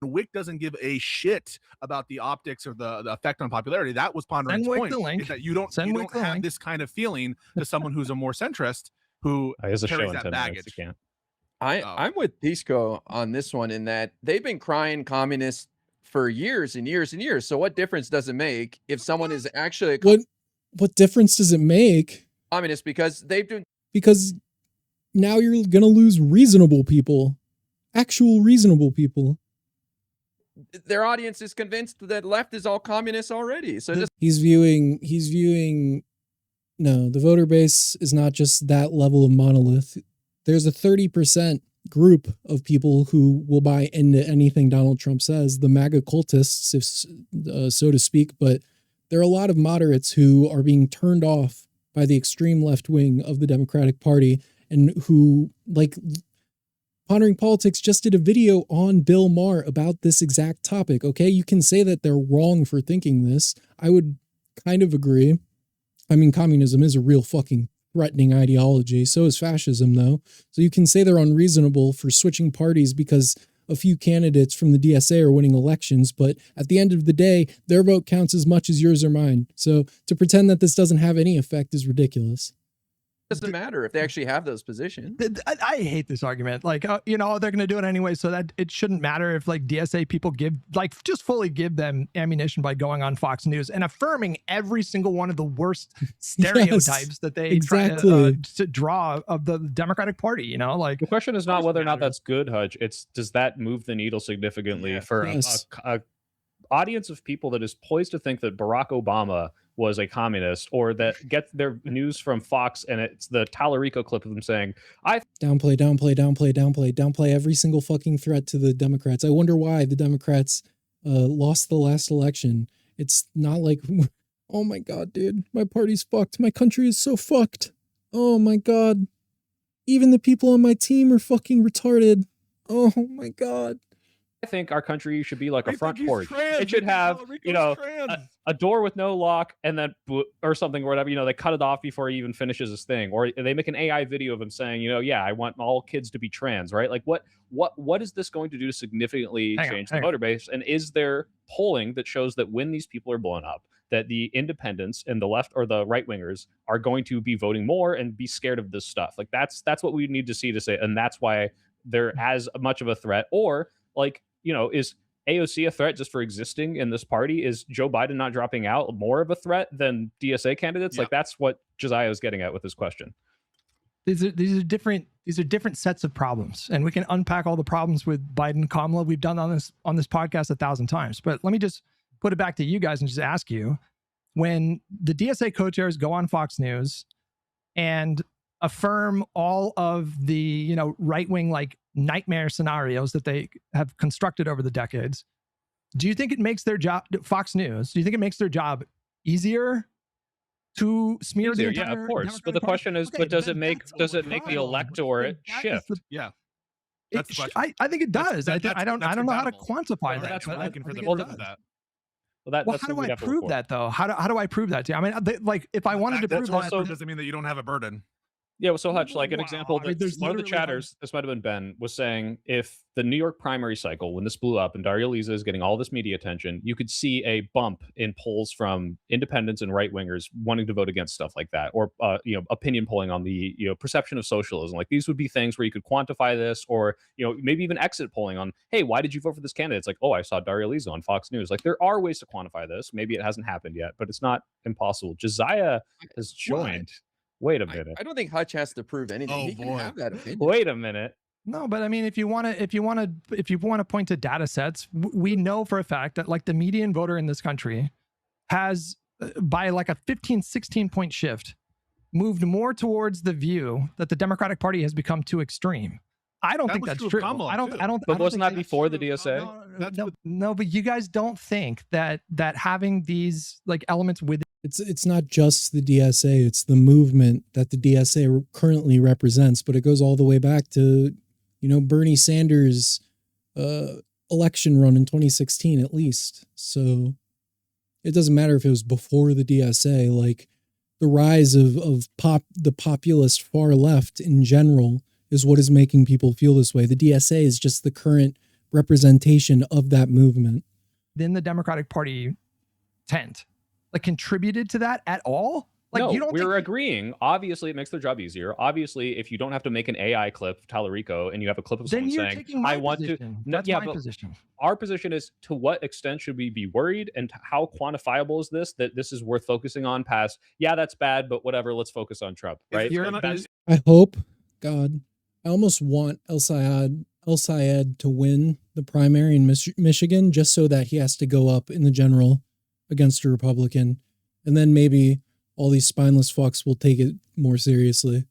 Wick doesn't give a shit about the optics or the effect on popularity. That was Pondering's point, is that you don't have this kind of feeling to someone who's a more centrist who carries that baggage. I'm with Pisco on this one in that they've been crying communist for years and years and years. So what difference does it make if someone is actually what difference does it make? Communist, because because now you're gonna lose reasonable people, actual reasonable people. Their audience is convinced that left is all communist already. So he's viewing no, the voter base is not just that level of monolith. There's a 30% group of people who will buy into anything Donald Trump says, the MAGA cultists, if so to speak, but there are a lot of moderates who are being turned off by the extreme left wing of the Democratic Party and who, like, Pondering Politics just did a video on Bill Maher about this exact topic, okay? You can say that they're wrong for thinking this. I would kind of agree. I mean, communism is a real fucking threatening ideology. So is fascism, though. So you can say they're unreasonable for switching parties because a few candidates from the DSA are winning elections, but at the end of the day, their vote counts as much as yours or mine. So to pretend that this doesn't have any effect is ridiculous. Doesn't matter if they actually have those positions. I hate this argument. Like, they're going to do it anyway, so that it shouldn't matter if like DSA people just fully give them ammunition by going on Fox News and affirming every single one of the worst stereotypes that they try to draw of the Democratic Party. Like the question is not whether or not that's good, Hutch. It's does that move the needle significantly for a audience of people that is poised to think that Barack Obama was a communist, or that get their news from Fox and it's the Tallarico clip of them saying, downplay every single fucking threat to the Democrats. I wonder why the Democrats lost the last election. It's not like, oh my God, dude, my party's fucked. My country is so fucked. Oh my God. Even the people on my team are fucking retarded. Oh my God. I think our country should be like a front porch. Trans. It should have, a door with no lock, and then or something or whatever. They cut it off before he even finishes his thing, or they make an AI video of him saying, yeah, I want all kids to be trans, right? Like, what is this going to do to significantly change the voter base? And is there polling that shows that when these people are blown up, that the independents and the left or the right wingers are going to be voting more and be scared of this stuff? Like, that's what we need to see to say, and that's why they're as much of a threat. Or like, is AOC a threat just for existing in this party? Is Joe Biden not dropping out more of a threat than DSA candidates? Like, that's what Josiah is getting at with this question. These are different sets of problems, and we can unpack all the problems with Biden and Kamala. We've done on this podcast 1,000 times, but let me just put it back to you guys and just ask you, when the DSA co-chairs go on Fox News and affirm all of the right-wing like nightmare scenarios that they have constructed over the decades, do you think it makes their job, Fox News, do you think it makes their job easier to smear the entire of course. But the question is, but does it make the electorate shift? Yeah. That's the question. I think it does. I don't know how to quantify that. That's what I'm looking for the that. Well, how do I prove that though? How do I prove that to you? I mean, like if I wanted to prove that, doesn't mean that you don't have a burden. Yeah, well, so Hutch, like an example, one of the chatters, this might have been Ben, was saying if the New York primary cycle, when this blew up and Daria Lisa is getting all this media attention, you could see a bump in polls from independents and right wingers wanting to vote against stuff like that, or opinion polling on the perception of socialism. Like, these would be things where you could quantify this, or maybe even exit polling on, hey, why did you vote for this candidate? It's like, oh, I saw Daria Lisa on Fox News. Like, there are ways to quantify this. Maybe it hasn't happened yet, but it's not impossible. Josiah has joined. Wait a minute. I don't think Hutch has to prove anything. He can have that opinion. Wait a minute. No, but I mean, if you want to point to data sets, we know for a fact that like the median voter in this country has, by like a 16 point shift, moved more towards the view that the Democratic Party has become too extreme. I don't think that's true. I don't. But wasn't that before the DSA? No, but you guys don't think that having these like elements with it's not just the DSA, it's the movement that the DSA currently represents, but it goes all the way back to, Bernie Sanders' election run in 2016 at least. So it doesn't matter if it was before the DSA, like the rise of the populist far left in general is what is making people feel this way. The DSA is just the current representation of that movement. Then the Democratic Party tent, like, contributed to that at all? Like, no, we're agreeing. Obviously, it makes their job easier. Obviously, if you don't have to make an AI clip of Tallarico and you have a clip of someone saying, "I want to," that's my position. Our position is, to what extent should we be worried, and how quantifiable is this? That this is worth focusing on. Past, that's bad, but whatever. Let's focus on Trump, right? I hope, God, I almost want El Sayed to win the primary in Michigan, just so that he has to go up in the general against a Republican, and then maybe all these spineless fucks will take it more seriously.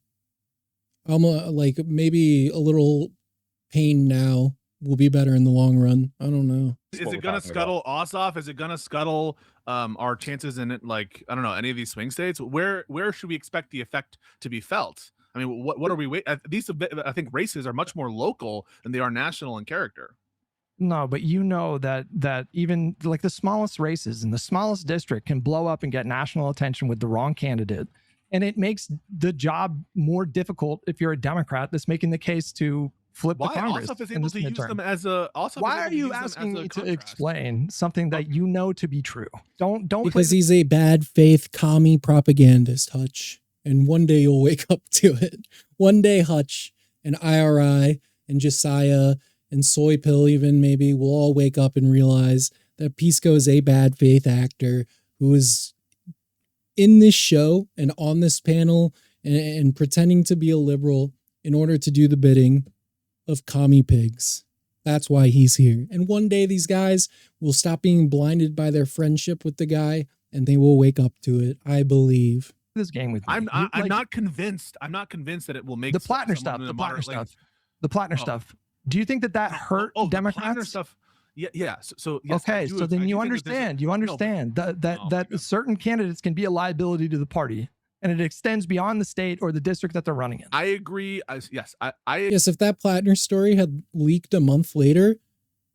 Like, maybe a little pain now will be better in the long run. I don't know. Is it gonna scuttle Ossoff? Is it gonna scuttle our chances in it? Like, I don't know, any of these swing states? Where should we expect the effect to be felt? I mean, what are we waiting? These, I think, races are much more local than they are national in character. No, but that even like the smallest races in the smallest district can blow up and get national attention with the wrong candidate. And it makes the job more difficult if you're a Democrat that's making the case to flip the Congress. Ossoff is able to use them as a. Why are you asking me to explain something that you know to be true? Don't because he's a bad faith commie propagandist, Hutch. And one day you'll wake up to it. One day, Hutch and IRI and Jessiah and Soy Pill even maybe will all wake up and realize that Pisco is a bad faith actor who is in this show and on this panel and pretending to be a liberal in order to do the bidding of commie pigs. That's why he's here. And one day these guys will stop being blinded by their friendship with the guy and they will wake up to it, I believe. This game with me. I'm not convinced. I'm not convinced that it will make the Plattner stuff. The Plattner stuff. Do you think that hurt Democrats? The Plattner stuff. Yeah. So yes, okay. So then you understand. You understand that certain candidates can be a liability to the party, and it extends beyond the state or the district that they're running in. I agree. Yes. Yes. If that Plattner story had leaked a month later,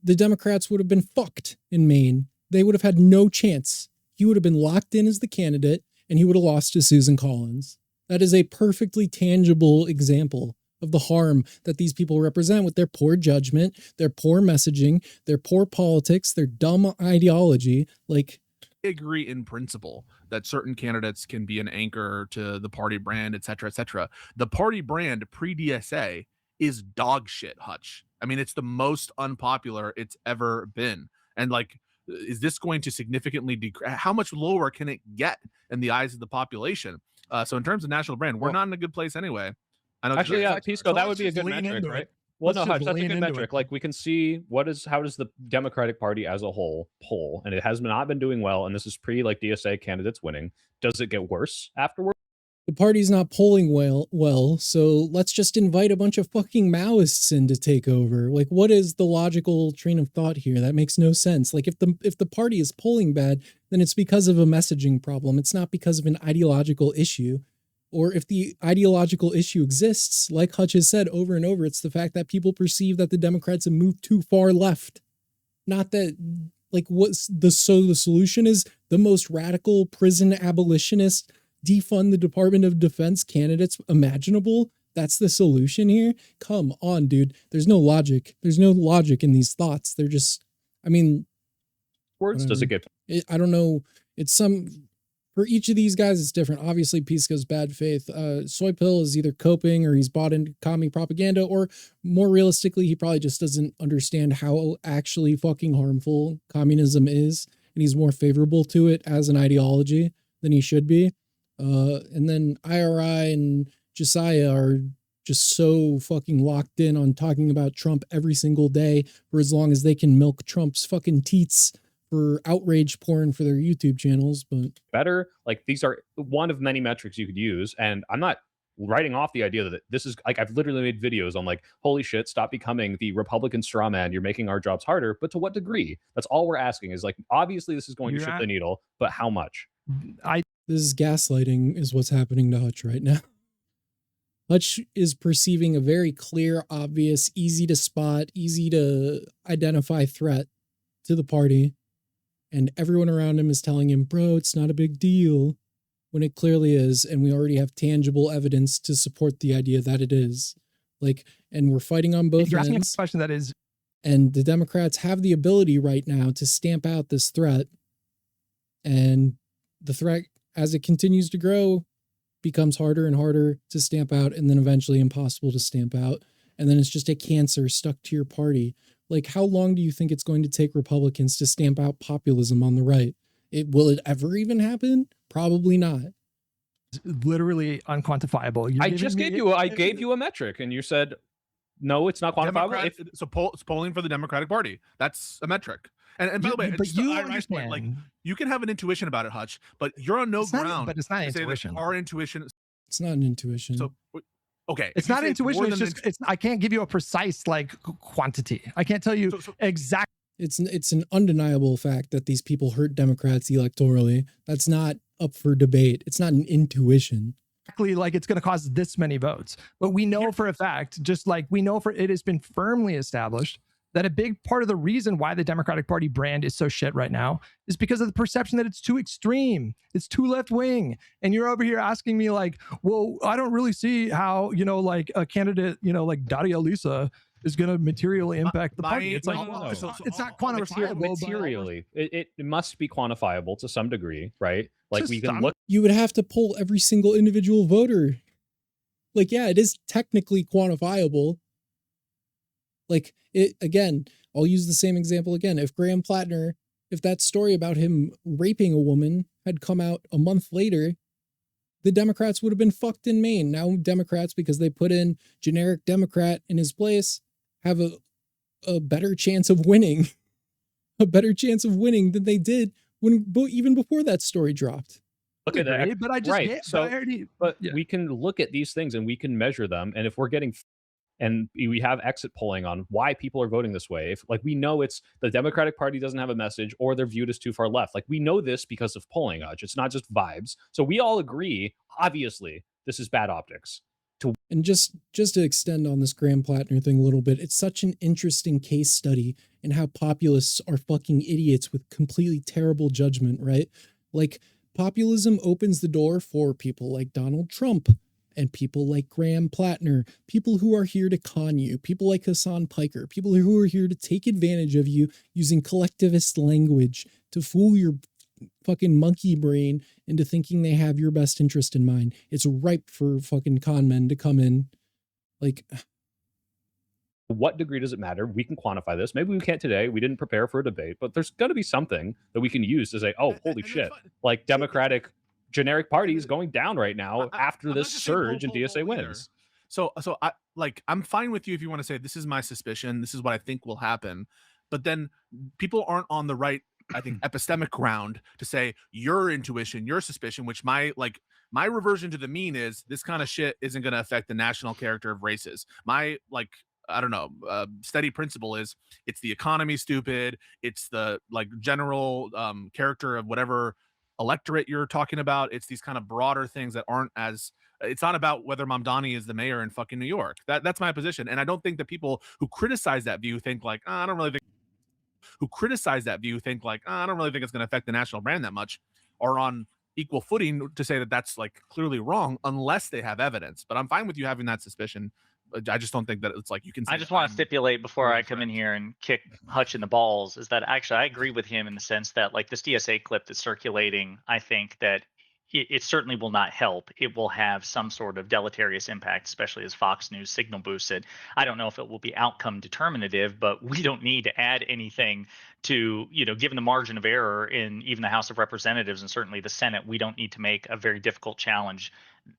the Democrats would have been fucked in Maine. They would have had no chance. He would have been locked in as the candidate, and he would have lost to Susan Collins. That is a perfectly tangible example of the harm that these people represent with their poor judgment, their poor messaging, their poor politics, their dumb ideology. Like, I agree in principle that certain candidates can be an anchor to the party brand, et cetera, et cetera. The party brand pre-DSA is dog shit, Hutch. I mean, it's the most unpopular it's ever been. And like, is this going to significantly decrease? How much lower can it get in the eyes of the population? So in terms of national brand, we're not in a good place anyway. I know. Actually, yeah, Pisco, that would be a just good lean metric, into right? it. Well, Let's no, just Hutch, that's a lean good into metric. it. Like we can see how does the Democratic Party as a whole poll, and it has not been doing well, and this is pre like DSA candidates winning. Does it get worse afterwards? the party's not polling well, so let's just invite a bunch of fucking Maoists in to take over. Like, what is the logical train of thought here? That makes no sense. Like, if the party is polling bad, then it's because of a messaging problem. It's not because of an ideological issue. Or if the ideological issue exists, like Hutch has said over and over, it's the fact that people perceive that the Democrats have moved too far left. Not that, like, the solution is the most radical prison abolitionist, defund the Department of Defense candidates imaginable. That's the solution here. Come on, dude. There's no logic. There's no logic in these thoughts. They're just, I mean, Words does it get? I don't know. It's for each of these guys, it's different. Obviously, Pisco's bad faith. Soy Pill is either coping or he's bought into commie propaganda, or more realistically, he probably just doesn't understand how actually fucking harmful communism is, and he's more favorable to it as an ideology than he should be. And then IRI and Jessiah are just so fucking locked in on talking about Trump every single day for as long as they can milk Trump's fucking teats for outrage porn for their YouTube channels. But Better, like these are one of many metrics you could use, and I'm not writing off the idea that this is like, I've literally made videos on like, holy shit, stop becoming the Republican straw man, you're making our jobs harder. But to what degree? That's all we're asking, is like, obviously this is going to shift the needle, but how much? This is gaslighting is what's happening to Hutch right now. Hutch is perceiving a very clear, obvious, easy to spot, easy to identify threat to the party. And everyone around him is telling him, bro, it's not a big deal, when it clearly is. And we already have tangible evidence to support the idea that it is. Like, and we're fighting on both You're asking ends. a question that is. And the Democrats have the ability right now to stamp out this threat. And the threat, as it continues to grow, becomes harder and harder to stamp out, and then eventually impossible to stamp out. And then it's just a cancer stuck to your party. Like, how long do you think it's going to take Republicans to stamp out populism on the right? Will it ever even happen? Probably not. Literally unquantifiable. I gave you a metric, and you said, no, it's not quantifiable. It's polling for the Democratic Party. That's a metric. And by the way, but you understand, like, you can have an intuition about it, Hutch, but you're on no ground. But it's not intuition. Our intuition. It's not an intuition. So, okay, it's not intuition. It's just I can't give you a precise like quantity. I can't tell you exactly. It's an undeniable fact that these people hurt Democrats electorally. That's not up for debate. It's not an intuition. Like it's going to cause this many votes, but we know for a fact, just like we know it has been firmly established that a big part of the reason why the Democratic Party brand is so shit right now is because of the perception that it's too extreme, it's too left wing. And you're over here asking me like, well, I don't really see how, like a candidate, like Daria Lisa is going to materially impact the party. It's like, it's not quantifiable. Materially, it must be quantifiable to some degree, right? Like we can look. You would have to poll every single individual voter. Like, yeah, it is technically quantifiable. Like, it, again, I'll use the same example again. If Graham Plattner, if that story about him raping a woman had come out a month later, the Democrats would have been fucked in Maine. Now Democrats, because they put in generic Democrat in his place, have a better chance of winning. A better chance of winning than they did even before that story dropped. Look at that. But I just we can look at these things and we can measure them. And if we're getting and we have exit polling on why people are voting this way, if like we know it's the Democratic Party doesn't have a message or they're viewed as too far left. Like we know this because of polling, Hutch. It's not just vibes. So we all agree, obviously, this is bad optics. And just to extend on this Graham Plattner thing a little bit, it's such an interesting case study in how populists are fucking idiots with completely terrible judgment, right? Like, populism opens the door for people like Donald Trump and people like Graham Plattner, people who are here to con you, people like Hassan Piker, people who are here to take advantage of you using collectivist language to fool your fucking monkey brain into thinking they have your best interest in mind. It's ripe for fucking con men to come in. Like, what degree does it matter? We can quantify this. Maybe we can't today. We didn't prepare for a debate, but there's got to be something that we can use to say, oh, holy shit. Like, Democratic generic party is going down right now after this surge in DSA wins. So I'm fine with you if you want to say, this is my suspicion, this is what I think will happen. But then people aren't on the right, I think, epistemic ground to say your intuition, your suspicion, which my reversion to the mean is this kind of shit isn't going to affect the national character of races. My, like, I don't know, steady principle is it's the economy, stupid. It's the like general character of whatever electorate you're talking about. It's these kind of broader things that aren't as, it's not about whether Mamdani is the mayor in fucking New York. That's my position. And I don't think that people who criticize that view think like, I don't really think it's going to affect the national brand that much, are on equal footing to say that that's like clearly wrong unless they have evidence. But I'm fine with you having that suspicion. I just don't think that it's like you can say, I just want to stipulate before I come in here and kick Hutch in the balls is that actually I agree with him in the sense that like this DSA clip that's circulating, I think that it certainly will not help. It will have some sort of deleterious impact, especially as Fox News signal boosts it. I don't know if it will be outcome determinative, but we don't need to add anything to, given the margin of error in even the House of Representatives and certainly the Senate, we don't need to make a very difficult challenge,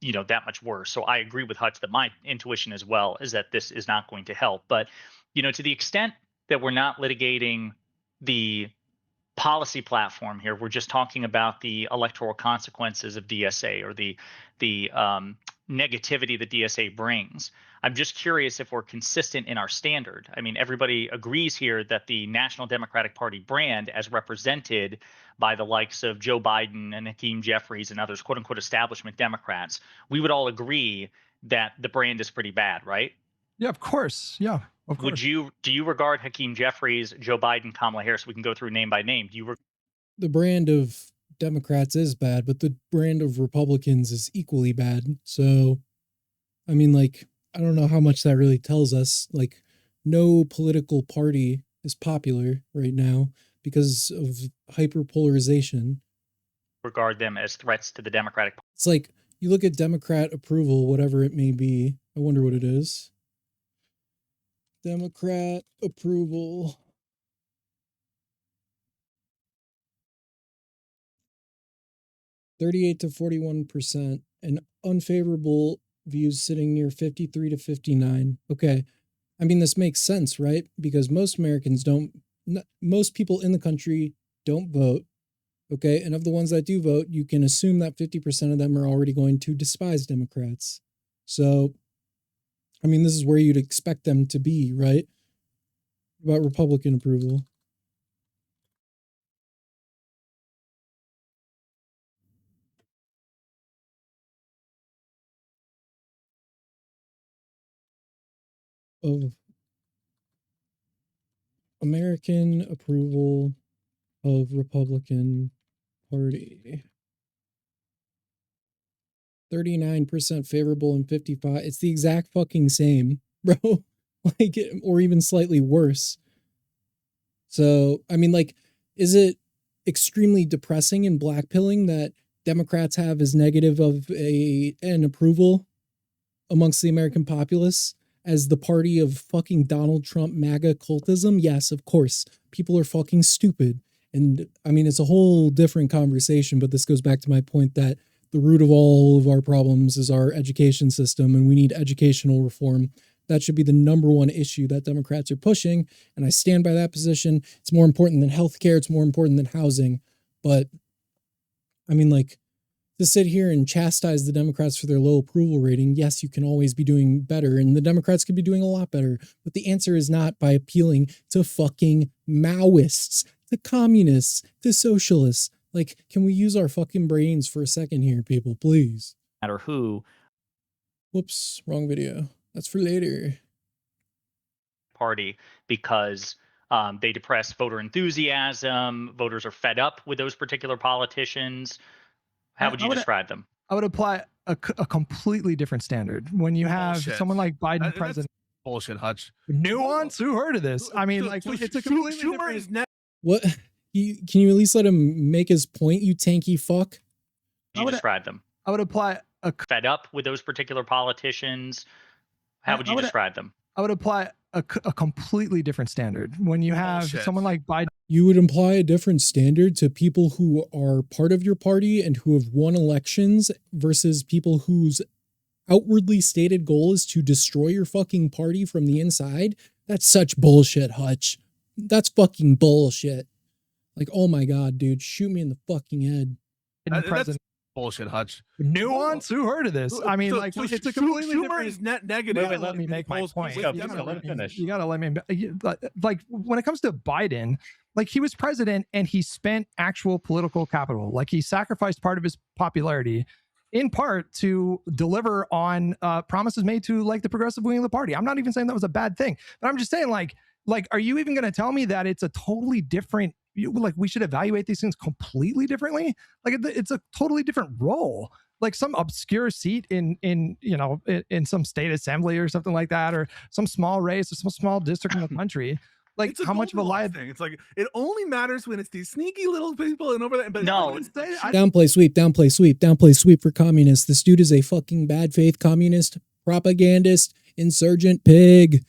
that much worse. So I agree with Hutch that my intuition as well is that this is not going to help. But, to the extent that we're not litigating the policy platform here, we're just talking about the electoral consequences of DSA or the negativity that DSA brings. I'm just curious if we're consistent in our standard. I mean, everybody agrees here that the National Democratic Party brand, as represented by the likes of Joe Biden and Hakeem Jeffries and others, quote unquote, establishment Democrats, we would all agree that the brand is pretty bad, right? Yeah, of course. Yeah, of course. Do you regard Hakeem Jeffries, Joe Biden, Kamala Harris? We can go through name by name. The brand of Democrats is bad, but the brand of Republicans is equally bad. So, I mean, like, I don't know how much that really tells us. Like, no political party is popular right now because of hyperpolarization. Regard them as threats to the Democratic Party. It's like, you look at Democrat approval, whatever it may be. I wonder what it is. Democrat approval. (38 to 41%) and unfavorable views sitting near 53 to 59. Okay. I mean, this makes sense, right? Because most people in the country don't vote. Okay. And of the ones that do vote, you can assume that 50% of them are already going to despise Democrats. So, I mean, this is where you'd expect them to be, right? About Republican approval. Of American approval of Republican Party. 39% favorable and 55. It's the exact fucking same, bro. Like, or even slightly worse. So, I mean, like, is it extremely depressing and blackpilling that Democrats have as negative of an approval amongst the American populace as the party of fucking Donald Trump MAGA cultism? Yes, of course. People are fucking stupid. And I mean, it's a whole different conversation, but this goes back to my point that the root of all of our problems is our education system, and we need educational reform. That should be the number one issue that Democrats are pushing, and I stand by that position. It's more important than healthcare. It's more important than housing. But, I mean, like, to sit here and chastise the Democrats for their low approval rating, yes, you can always be doing better, and the Democrats could be doing a lot better. But the answer is not by appealing to fucking Maoists, to communists, to socialists. Like, can we use our fucking brains for a second here, people, please? Matter who, Whoops, wrong video. That's for later. Party because they depress voter enthusiasm. Voters are fed up with those particular politicians. How would you describe them? I would apply a completely different standard when you have someone like Biden president. Bullshit, Hutch. Nuance? Who heard of this? I mean, like, it's a completely different. What? Can you at least let him make his point, you tanky fuck? How would you describe them? I would apply a fed up with those particular politicians. How would you describe them? I would apply a completely different standard when you have someone like Biden. You would imply a different standard to people who are part of your party and who have won elections versus people whose outwardly stated goal is to destroy your fucking party from the inside. That's such bullshit, Hutch. That's fucking bullshit. Like, oh my God, dude, shoot me in the fucking head. That's bullshit, Hutch. Nuance? Who heard of this? I mean, like, it's a completely different. Is net negative. Wait, let me make my point. Let me finish. You gotta let me. Like, when it comes to Biden, like, he was president and he spent actual political capital. Like, he sacrificed part of his popularity in part to deliver on promises made to, like, the progressive wing of the party. I'm not even saying that was a bad thing, but I'm just saying, like, are you even going to tell me that it's a totally different, like, we should evaluate these things completely differently? Like, it's a totally different role. Like, some obscure seat in some state assembly or something like that, or some small race or some small district in the country. Like, how much of a lie thing? It's like, it only matters when it's these sneaky little people and over there. But no, downplay sweep for communists. This dude is a fucking bad faith communist, propagandist, insurgent pig.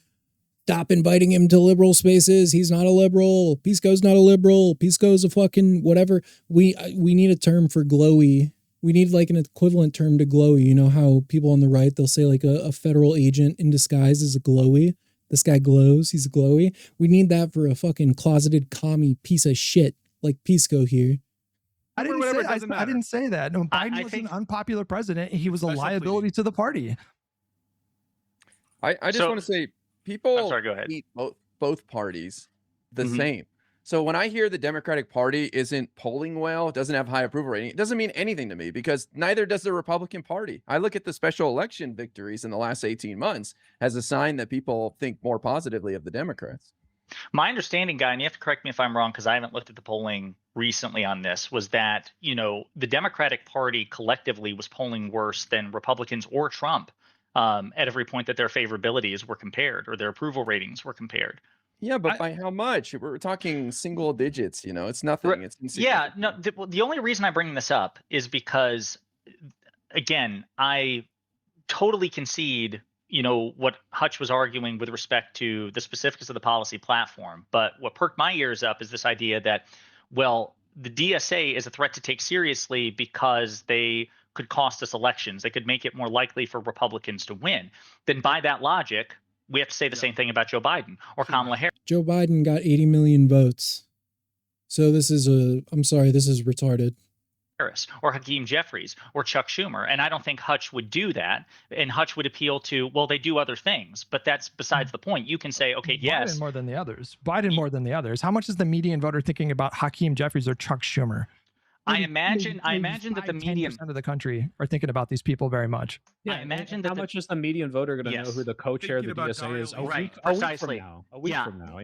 Stop inviting him to liberal spaces. He's not a liberal. Pisco's not a liberal. Pisco's a fucking whatever. We need a term for glowy. We need, like, an equivalent term to glowy. You know how people on the right, they'll say, like, a federal agent in disguise is a glowy. This guy glows. He's a glowy. We need that for a fucking closeted commie piece of shit like Pisco here. I didn't say that. No, Biden was an unpopular president. He was a liability to the party. I just want to say, people go ahead. Eat both parties the same. So when I hear the Democratic Party isn't polling well, doesn't have high approval rating, it doesn't mean anything to me, because neither does the Republican Party. I look at the special election victories in the last 18 months as a sign that people think more positively of the Democrats. My understanding, Guy, and you have to correct me if I'm wrong because I haven't looked at the polling recently on this, was that, the Democratic Party collectively was polling worse than Republicans or Trump at every point that their favorabilities were compared or their approval ratings were compared. Yeah, but by how much? We're talking single digits, it's nothing. It's yeah, no, the only reason I bring this up is because, again, I totally concede, what Hutch was arguing with respect to the specifics of the policy platform. But what perked my ears up is this idea that, well, the DSA is a threat to take seriously because they could cost us elections. They could make it more likely for Republicans to win. Then by that logic, we have to say the same thing about Joe Biden or Kamala Harris. Joe Biden got 80 million votes. So this is retarded. Or Hakeem Jeffries or Chuck Schumer. And I don't think Hutch would do that. And Hutch would appeal to, well, they do other things. But that's besides the point. You can say, okay, yes. Biden more than the others. How much is the median voter thinking about Hakeem Jeffries or Chuck Schumer? I imagine that the median 10% of the country are thinking about these people very much. Yeah, I imagine how much is the median voter going to know who the co-chair of the DSA is a week from now? A week from now,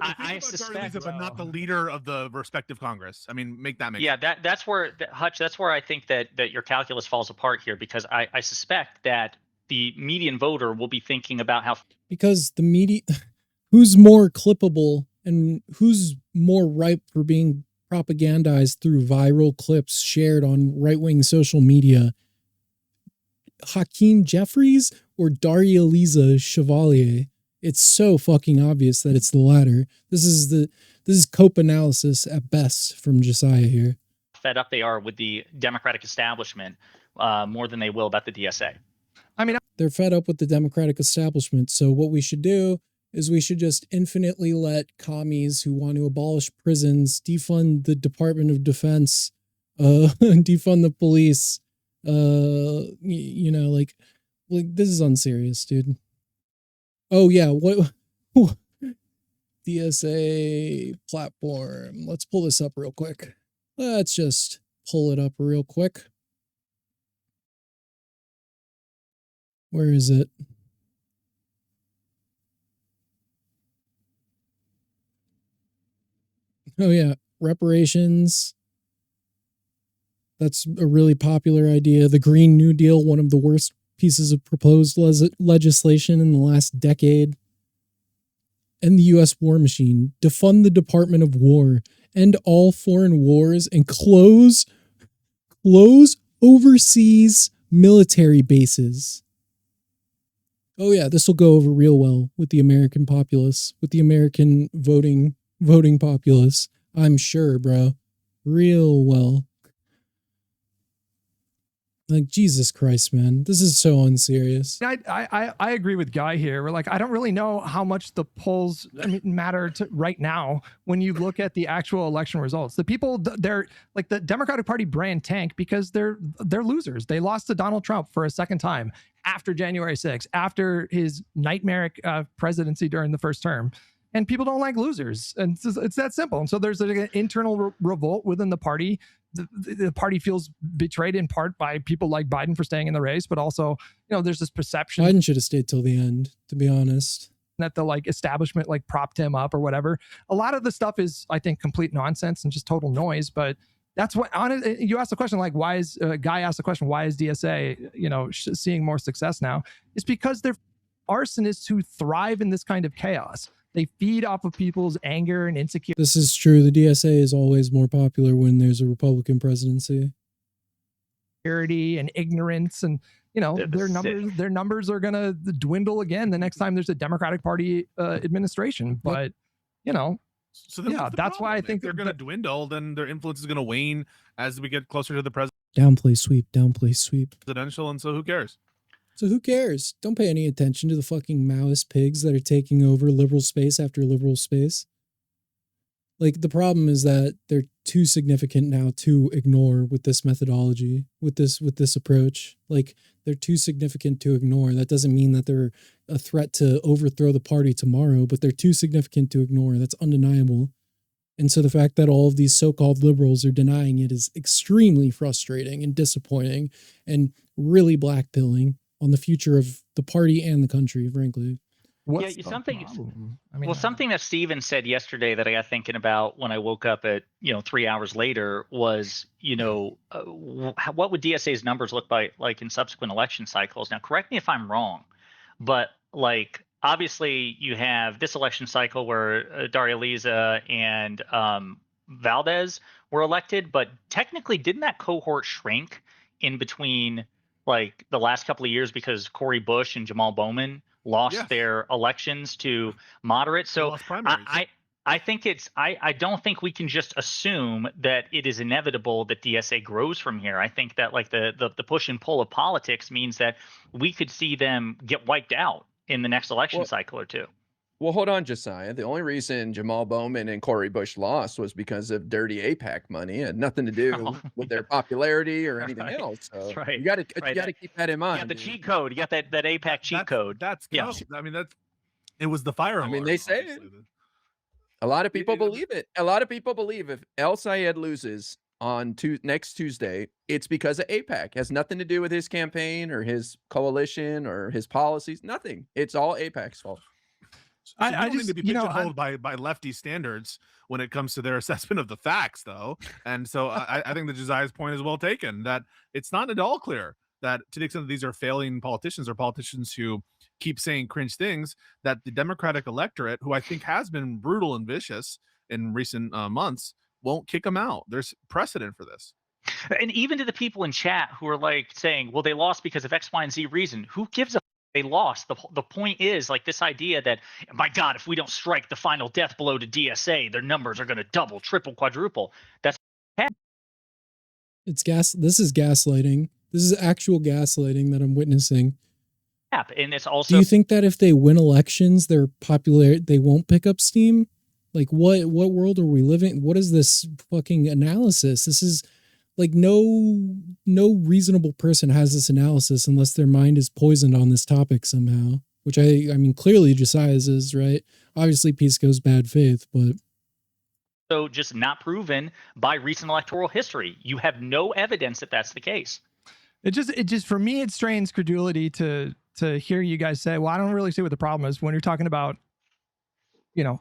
I suspect, but not the leader of the respective Congress. I mean, make that make sense. That's where Hutch. That's where I think that your calculus falls apart here, because I suspect that the median voter will be thinking about how, because the who's more clippable and who's more ripe for being propagandized through viral clips shared on right-wing social media, Hakeem Jeffries or Daria-Liza Chevalier? It's so fucking obvious that it's the latter. This is cope analysis at best from Jessiah here. Fed up they are with the Democratic establishment more than they will about the DSA. I mean, they're fed up with the Democratic establishment. So what we should do is we should just infinitely let commies who want to abolish prisons, defund the Department of Defense, defund the police, like this is unserious, dude. Oh yeah, what DSA platform? Let's pull this up real quick. Let's just pull it up real quick. Where is it? Oh yeah, reparations. That's a really popular idea. The Green New Deal, one of the worst pieces of proposed legislation in the last decade. And the U.S. war machine. Defund the Department of War. End all foreign wars and close overseas military bases. Oh yeah, this will go over real well with the American populace, with the American voting populace. I'm sure, bro. Real well. Like, Jesus Christ, man. This is so unserious. I agree with Guy here. We're like, I don't really know how much the polls matter to right now when you look at the actual election results. The people, they're like the Democratic Party brand tank because they're losers. They lost to Donald Trump for a second time after January 6th, after his nightmaric presidency during the first term. And people don't like losers. And it's that simple. And so there's an internal revolt within the party. The party feels betrayed in part by people like Biden for staying in the race, but also, there's this perception Biden should have stayed till the end, to be honest. That the establishment propped him up or whatever. A lot of the stuff is, I think, complete nonsense and just total noise. But that's what you asked the question, why is Guy asked the question, why is DSA, seeing more success now? It's because they're arsonists who thrive in this kind of chaos. They feed off of people's anger and insecurity. This is true. The DSA is always more popular when there's a Republican presidency. And ignorance, and their numbers are gonna dwindle again the next time there's a Democratic Party administration. But so yeah, that's why I think they're gonna dwindle. Then their influence is gonna wane as we get closer to the downplay sweep. presidential, and so who cares? So who cares? Don't pay any attention to the fucking Maoist pigs that are taking over liberal space after liberal space. The problem is that they're too significant now to ignore with this methodology, with this approach. They're too significant to ignore. That doesn't mean that they're a threat to overthrow the party tomorrow, but they're too significant to ignore. That's undeniable. And so the fact that all of these so-called liberals are denying it is extremely frustrating and disappointing and really blackpilling on the future of the party and the country, frankly. Something that Steven said yesterday that I got thinking about when I woke up at 3 hours later was what would DSA's numbers look like in subsequent election cycles? Now, correct me if I'm wrong, but obviously you have this election cycle where Daria Liza and Valdez were elected, but technically didn't that cohort shrink in between the last couple of years because Cori Bush and Jamal Bowman lost their elections to moderates? So I think I don't think we can just assume that it is inevitable that DSA grows from here. I think that the push and pull of politics means that we could see them get wiped out in the next election cycle or two. Well, hold on, Josiah. The only reason Jamal Bowman and Cori Bush lost was because of dirty AIPAC money. It had nothing to do with their popularity or anything else. So that's right. You got to keep that in mind. Yeah, the cheat code. You got that AIPAC cheat code. That's it was the fire alarm. They say it. A lot of people believe it. A lot of people believe if El Sayed loses on next Tuesday, it's because of AIPAC. It has nothing to do with his campaign or his coalition or his policies. Nothing. It's all AIPAC's fault. So I just need to be pigeonholed by lefty standards when it comes to their assessment of the facts, though. And so I think that Josiah's point is well taken, that it's not at all clear that to the extent that these are failing politicians or politicians who keep saying cringe things, that the Democratic electorate, who I think has been brutal and vicious in recent months, won't kick them out. There's precedent for this. And even to the people in chat who are saying, well, they lost because of X, Y, and Z reason. Who gives a they lost? The point is this idea that, my God, if we don't strike the final death blow to DSA, their numbers are going to double, triple, quadruple. That's This is gaslighting. This is actual gaslighting that I'm witnessing. And it's also. Do you think that if they win elections, they won't pick up steam? What world are we living? What is this fucking analysis? This is no reasonable person has this analysis unless their mind is poisoned on this topic somehow, which I mean, clearly Josiah's is, right? Obviously Pisco's bad faith, but. So just not proven by recent electoral history. You have no evidence that that's the case. It just for me, it strains credulity to to hear you guys say, well, I don't really see what the problem is when you're talking about, you know,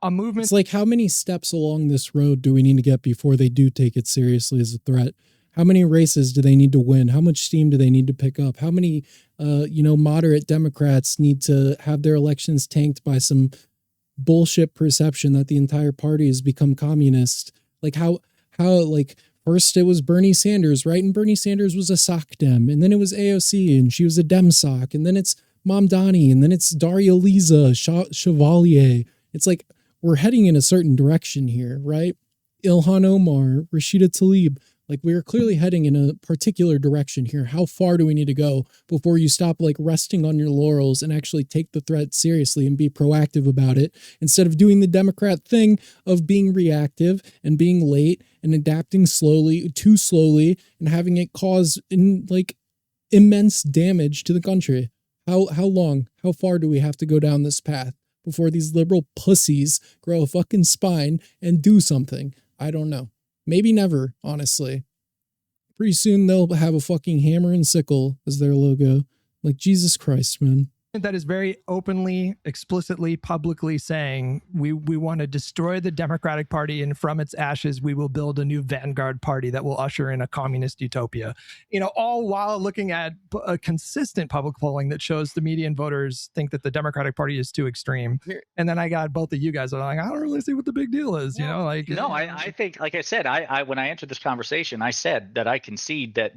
a movement. It's like, how many steps along this road do we need to get before they do take it seriously as a threat? How many races do they need to win? How much steam do they need to pick up? How many, moderate Democrats need to have their elections tanked by some bullshit perception that the entire party has become communist? Like first it was Bernie Sanders, right? And Bernie Sanders was a sock dem, and then it was AOC and she was a dem sock, and then it's Mamdani, and then it's Daria Liza Chevalier. It's like, we're heading in a certain direction here, right? Ilhan Omar, Rashida Tlaib. Like, we're clearly heading in a particular direction here. How far do we need to go before you stop like resting on your laurels and actually take the threat seriously and be proactive about it, instead of doing the Democrat thing of being reactive and being late and adapting too slowly and having it cause immense damage to the country? How far do we have to go down this path before these liberal pussies grow a fucking spine and do something? I don't know. Maybe never, honestly. Pretty soon they'll have a fucking hammer and sickle as their logo. Like, Jesus Christ, man. That is very openly, explicitly, publicly saying we want to destroy the Democratic Party, and from its ashes we will build a new vanguard party that will usher in a communist utopia. You know, all while looking at a consistent public polling that shows the median voters think that the Democratic Party is too extreme. And then I got both of you guys that are like, I don't really see what the big deal is. I think, like I said, I when I entered this conversation, I said that I concede that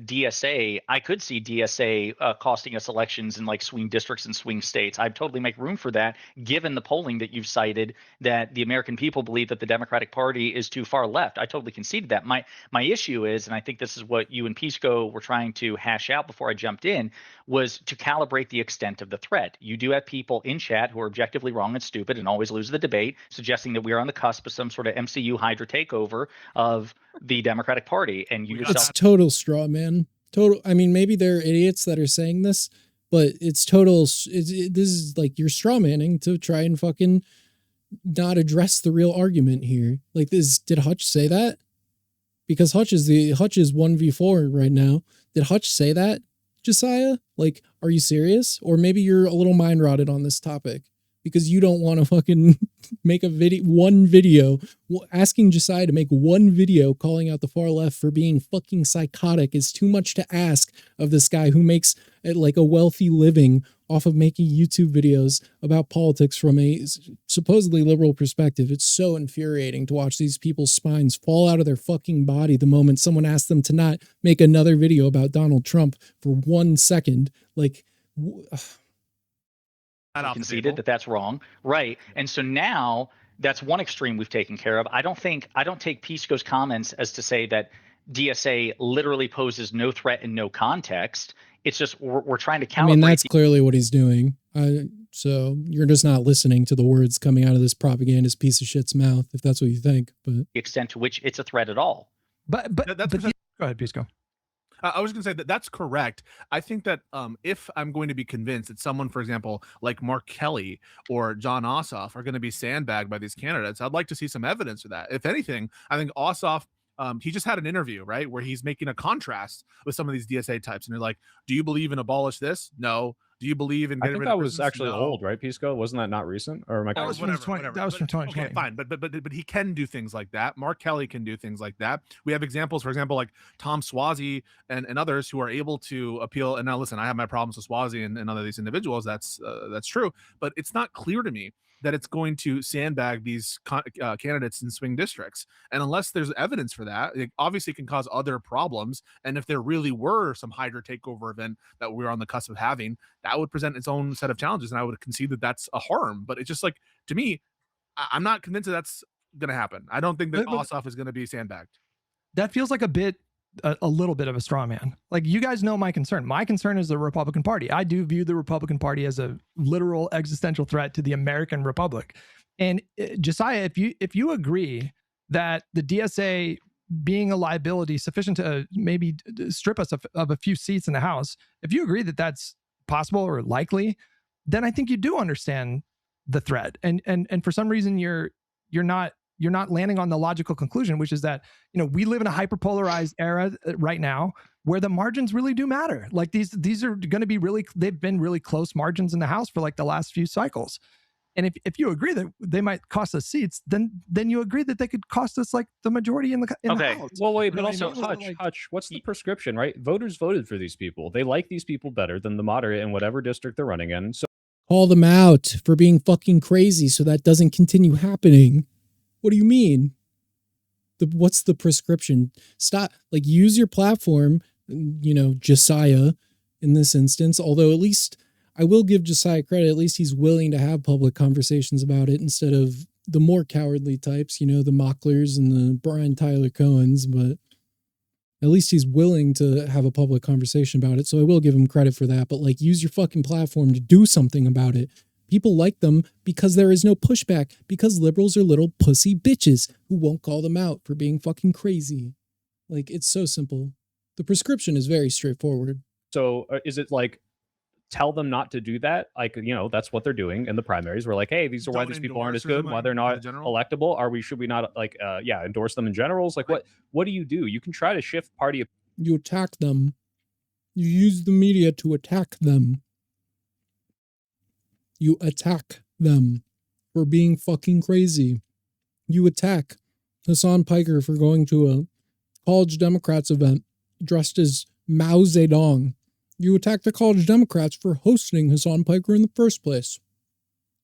I could see DSA costing us elections in like swing districts and swing states. I'd totally make room for that, given the polling that you've cited, that the American people believe that the Democratic Party is too far left. I totally conceded that. My issue is, and I think this is what you and Pisco were trying to hash out before I jumped in, was to calibrate the extent of the threat. You do have people in chat who are objectively wrong and stupid and always lose the debate, suggesting that we are on the cusp of some sort of MCU Hydra takeover of the Democratic Party. And you yourself— It's total straw, man. Total. I mean, maybe there are idiots that are saying this, but it's total. This is like, you're straw manning to try and fucking not address the real argument here. Like, this, did Hutch say that? Because Hutch is 1v4 right now. Did Hutch say that, Jessiah? Like, are you serious? Or maybe you're a little mind rotted on this topic because you don't want to fucking make one video, asking Jessiah to make one video calling out the far left for being fucking psychotic is too much to ask of this guy who makes like a wealthy living off of making YouTube videos about politics from a supposedly liberal perspective. It's so infuriating to watch these people's spines fall out of their fucking body the moment someone asks them to not make another video about Donald Trump for 1 second. Like, conceded that that's wrong, right? And so now that's one extreme we've taken care of. I don't take Pisco's comments as to say that DSA literally poses no threat in no context. It's just we're trying to calibrate. I mean, that's clearly what he's doing. So you're just not listening to the words coming out of this propagandist piece of shit's mouth, if that's what you think. But the extent to which it's a threat at all. But go ahead, Pisco. I was going to say that that's correct. I think that if I'm going to be convinced that someone, for example, like Mark Kelly or John Ossoff are going to be sandbagged by these candidates, I'd like to see some evidence of that. If anything, I think Ossoff, he just had an interview, right, where he's making a contrast with some of these DSA types. And they're like, do you believe in abolish this? No. Do you believe in? I think that was actually old, right, Pisco? Wasn't that not recent? Or am I? That was from 2020. Okay, fine, but he can do things like that. Mark Kelly can do things like that. We have examples, for example, like Tom Swazi and others who are able to appeal. And now, listen, I have my problems with Swazi and other these individuals. That's true, but it's not clear to me that it's going to sandbag these candidates in swing districts. And unless there's evidence for that, it obviously can cause other problems. And if there really were some Hydra takeover event that we're on the cusp of having, that would present its own set of challenges. And I would concede that that's a harm. But it's just like, to me, I'm not convinced that that's going to happen. I don't think that Ossoff is going to be sandbagged. That feels like a little bit of a straw man. Like, you guys know my concern. My concern is the Republican Party. I do view the Republican Party as a literal existential threat to the American Republic. And Jessiah, if you agree that the DSA being a liability sufficient to maybe strip us of a few seats in the House, if you agree that that's possible or likely, then I think you do understand the threat. And for some reason you're not landing on the logical conclusion, which is that, we live in a hyperpolarized era right now where the margins really do matter. Like these are going to be they've been really close margins in the House for like the last few cycles. And if you agree that they might cost us seats, then you agree that they could cost us like the majority in the House. Well, wait, but You know also, what I mean? Hutch, what's the prescription, right? Voters voted for these people. They like these people better than the moderate in whatever district they're running in. So Call them out for being fucking crazy so that doesn't continue happening. What do you mean? What's the prescription? Stop, like, use your platform, Jessiah in this instance, although at least I will give Jessiah credit. At least he's willing to have public conversations about it instead of the more cowardly types, the Mocklers and the Brian Tyler Cohens, but at least he's willing to have a public conversation about it. So I will give him credit for that, but like, use your fucking platform to do something about it. People like them because there is no pushback, because liberals are little pussy bitches who won't call them out for being fucking crazy. Like, it's so simple. The prescription is very straightforward. So is it like, tell them not to do that? Like, that's what they're doing in the primaries. We're like, hey, these are why these people aren't as good, why they're not electable. Should we not like, endorse them in generals? Like, what do? You can try to shift party. You attack them. You use the media to attack them. You attack them for being fucking crazy. You attack Hassan Piker for going to a College Democrats event dressed as Mao Zedong. You attack the College Democrats for hosting Hassan Piker in the first place.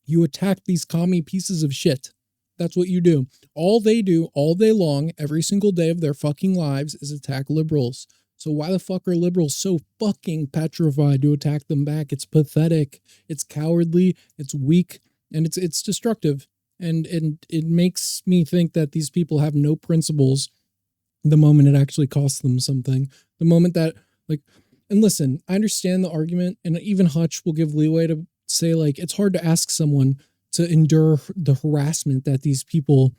You attack these commie pieces of shit. That's what you do. All they do all day long, every single day of their fucking lives, is attack liberals. So why the fuck are liberals so fucking petrified to attack them back? It's pathetic. It's cowardly. It's weak. And it's destructive. And it makes me think that these people have no principles the moment it actually costs them something. The moment that, like, and listen, I understand the argument, and even Hutch will give leeway to say, like, it's hard to ask someone to endure the harassment that these people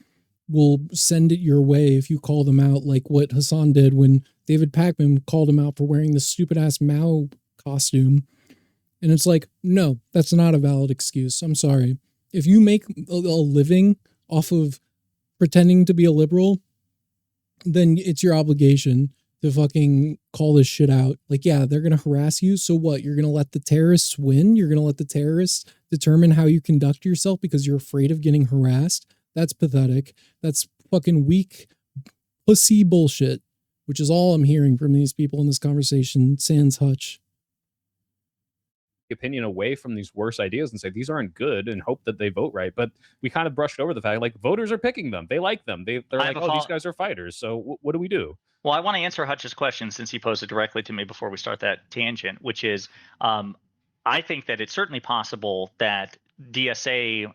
will send it your way if you call them out, like what Hassan did when David Pakman called him out for wearing this stupid-ass Mao costume. And it's like, no, that's not a valid excuse. I'm sorry. If you make a living off of pretending to be a liberal, then it's your obligation to fucking call this shit out. Like, yeah, they're going to harass you. So what? You're going to let the terrorists win? You're going to let the terrorists determine how you conduct yourself because you're afraid of getting harassed? That's pathetic. That's fucking weak pussy bullshit, which is all I'm hearing from these people in this conversation, sans Hutch. Opinion away from these worse ideas and say these aren't good and hope that they vote right. But we kind of brushed over the fact, like, voters are picking them. They like them. They're like, oh, these guys are fighters. So what do we do? Well, I want to answer Hutch's question since he posed it directly to me before we start that tangent, which is I think that it's certainly possible that DSA,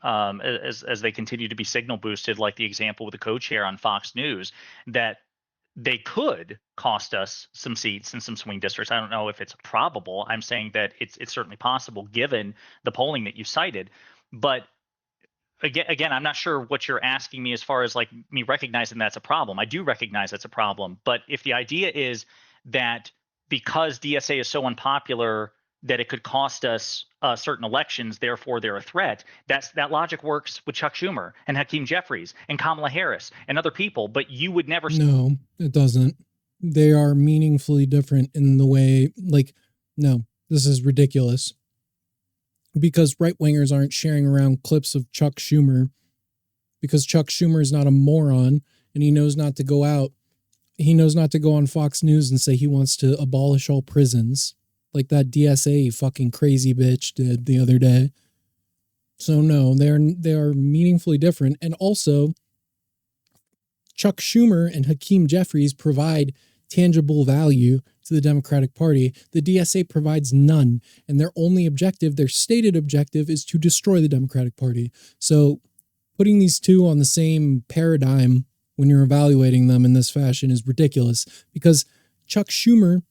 as they continue to be signal boosted, like the example with the co-chair on Fox News, that they could cost us some seats in some swing districts. I don't know if it's probable. I'm saying that it's certainly possible given the polling that you cited. But again, I'm not sure what you're asking me as far as like me recognizing that's a problem. I do recognize that's a problem. But if the idea is that because DSA is so unpopular that it could cost us certain elections, therefore they're a threat, that logic works with Chuck Schumer and Hakeem Jeffries and Kamala Harris and other people, but you would never. No, it doesn't. They are meaningfully different in the way, like, no, this is ridiculous. Because right-wingers aren't sharing around clips of Chuck Schumer, because Chuck Schumer is not a moron and he knows not to go out. He knows not to go on Fox News and say he wants to abolish all prisons, like that DSA fucking crazy bitch did the other day. So no, they are meaningfully different. And also, Chuck Schumer and Hakeem Jeffries provide tangible value to the Democratic Party. The DSA provides none, and their only objective, their stated objective, is to destroy the Democratic Party. So putting these two on the same paradigm when you're evaluating them in this fashion is ridiculous, because Chuck Schumer,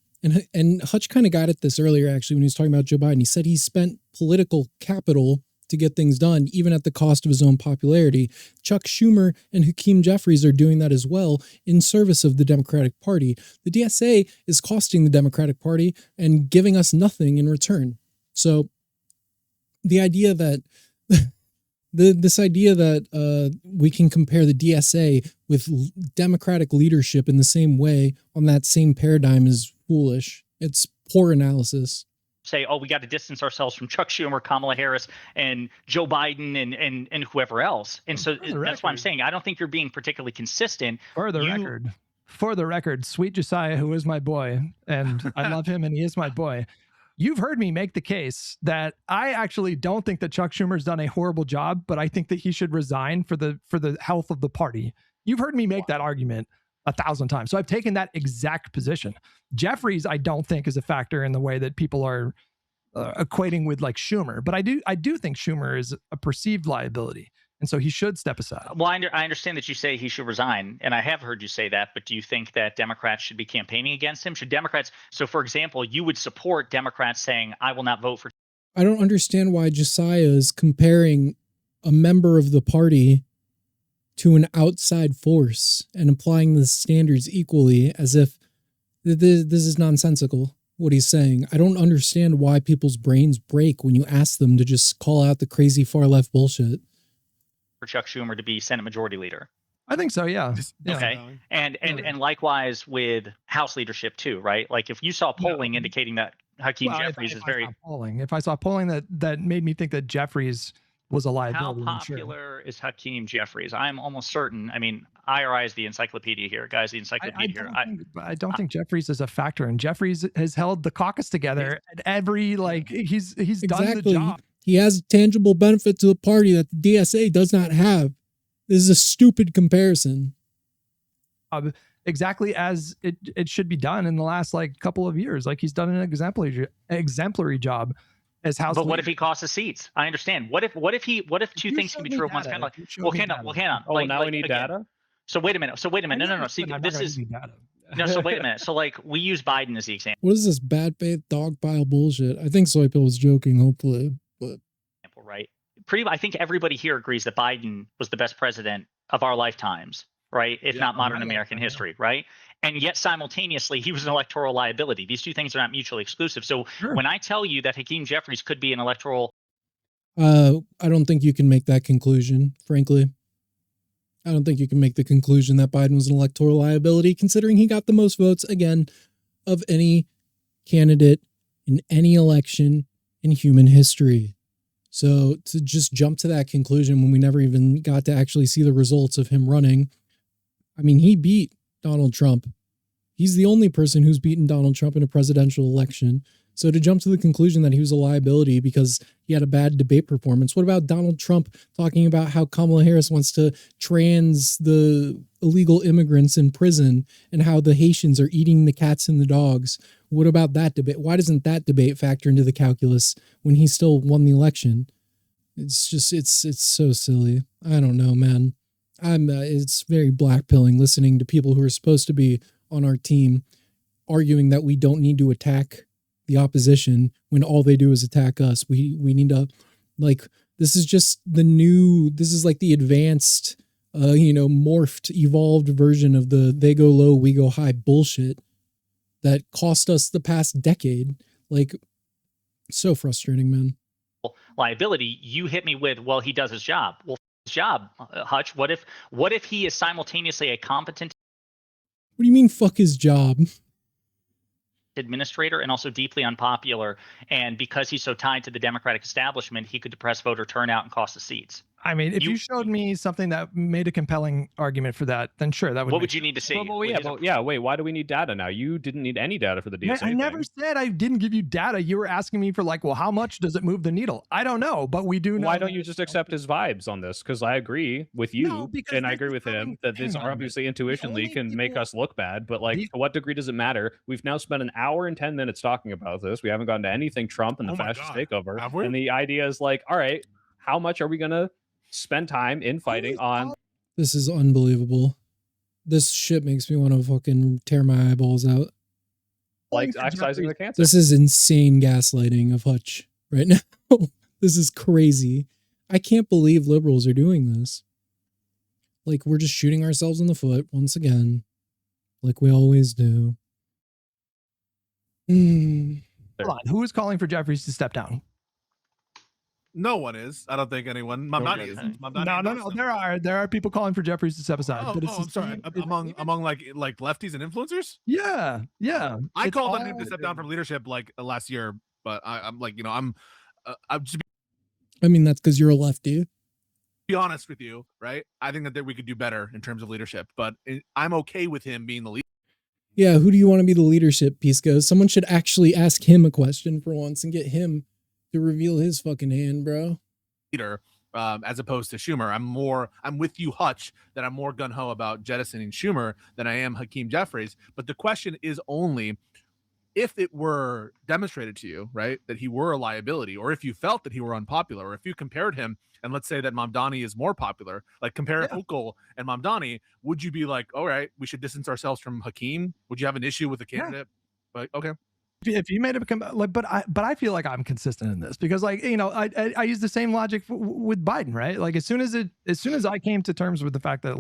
and Hutch kind of got at this earlier, actually, when he was talking about Joe Biden. He said he spent political capital to get things done, even at the cost of his own popularity. Chuck Schumer and Hakeem Jeffries are doing that as well in service of the Democratic Party. The DSA is costing the Democratic Party and giving us nothing in return. So the idea that this idea that we can compare the DSA with Democratic leadership in the same way on that same paradigm is foolish. It's poor analysis. Say, oh, we got to distance ourselves from Chuck Schumer, Kamala Harris, and Joe Biden, and whoever else. And so that's why I'm saying I don't think you're being particularly consistent. For the record, sweet Josiah, who is my boy, and I love him, and he is my boy. You've heard me make the case that I actually don't think that Chuck Schumer's done a horrible job, but I think that he should resign for the health of the party. You've heard me make that argument 1,000 times. So I've taken that exact position. Jeffries, I don't think is a factor in the way that people are equating with like Schumer, but I do think Schumer is a perceived liability, and so he should step aside. Well, I understand that you say he should resign, and I have heard you say that, but do you think that Democrats should be campaigning against him? Should Democrats, so for example, you would support Democrats saying, I will not vote for... I don't understand why Josiah is comparing a member of the party to an outside force and applying the standards equally, as if this is nonsensical, what he's saying. I don't understand why people's brains break when you ask them to just call out the crazy far left bullshit. For Chuck Schumer to be Senate Majority Leader. I think so, yeah. Okay. And likewise with House leadership too, right? Like if you saw polling indicating that Hakeem Jeffries is very... If I saw polling that made me think that Jeffries was a liability. How popular is Hakeem Jeffries? I'm almost certain. I mean, IRI is the encyclopedia here, guys. The encyclopedia here. I don't think Jeffries is a factor, and Jeffries has held the caucus together at every he's done the job. He has a tangible benefit to the party that the DSA does not have. This is a stupid comparison. Exactly as it should be done in the last couple of years. Like he's done an exemplary job. But what if he costs the seats? I understand. What if two things can be true at once? Kind of like, hang on. Oh, now we need data. So wait a minute. No. See, this is no. So wait a minute. So we use Biden as the example. What is this bad faith dog pile bullshit? I think Soypill was joking, hopefully, but right. I think everybody here agrees that Biden was the best president of our lifetimes, right? If not modern American history, right? And yet simultaneously, he was an electoral liability. These two things are not mutually exclusive. So when I tell you that Hakeem Jeffries could be an electoral... I don't think you can make that conclusion, frankly. I don't think you can make the conclusion that Biden was an electoral liability, considering he got the most votes, again, of any candidate in any election in human history. So to just jump to that conclusion when we never even got to actually see the results of him running, I mean, he beat Donald Trump. He's the only person who's beaten Donald Trump in a presidential election. So to jump to the conclusion that he was a liability because he had a bad debate performance, what about Donald Trump talking about how Kamala Harris wants to trans the illegal immigrants in prison and how the Haitians are eating the cats and the dogs? What about that debate? Why doesn't that debate factor into the calculus when he still won the election? It's just, it's so silly. I don't know, man. It's very blackpilling listening to people who are supposed to be on our team arguing that we don't need to attack the opposition when all they do is attack us. We need to, this is just this is like the advanced, morphed, evolved version of the they go low, we go high bullshit that cost us the past decade. So frustrating, man. Liability, you hit me with, well, he does his job. Well, his job, Hutch, what if he is simultaneously a competent... What do you mean, fuck his job? Administrator and also deeply unpopular, and because he's so tied to the Democratic establishment, he could depress voter turnout and cost the seats. I mean, if you showed me something that made a compelling argument for that, then sure, that would. What would you need to see? Wait, why do we need data now? You didn't need any data for the DSA. I never said I didn't give you data. You were asking me for how much does it move the needle? I don't know, but we do know. Why don't you just accept his vibes on this? Because I agree with you, and I agree with him that this obviously intuitionally can make us look bad. But to what degree does it matter? We've now spent an hour and 10 minutes talking about this. We haven't gotten to anything Trump and the fascist takeover. And the idea is all right, how much are we gonna spend time in fighting on? This is unbelievable. This shit makes me want to fucking tear my eyeballs out. Excising the cancer. This is insane gaslighting of Hutch right now. This is crazy. I can't believe liberals are doing this. We're just shooting ourselves in the foot once again, like we always do. Hold on. Who is calling for Jeffries to step down? No one is. I don't think anyone. Mamdani isn't. Mamdani No. There are people calling for Jeffries to step aside. Oh, but it's I'm sorry. Among like lefties and influencers. Yeah. I called on him to step down from leadership like last year, but I'm like, I'm just I mean, that's because you're a lefty. be honest with you, right? I think that we could do better in terms of leadership, but I'm okay with him being the leader. Yeah, who do you want to be the leadership, Pisco? Someone should actually ask him a question for once and get him to reveal his fucking hand, bro. Leader, as opposed to Schumer. I'm with you, Hutch, that I'm more gung-ho about jettisoning Schumer than I am Hakeem Jeffries. But the question is only if it were demonstrated to you, right, that he were a liability, or if you felt that he were unpopular, or if you compared him, and let's say that Mamdani is more popular, like compare Okal and Mamdani, would you be like, all right, we should distance ourselves from Hakeem? Would you have an issue with the candidate? Like, okay. If you made it like, but I feel like I'm consistent in this because, like, I use the same logic with Biden, right? Like, as soon as I came to terms with the fact that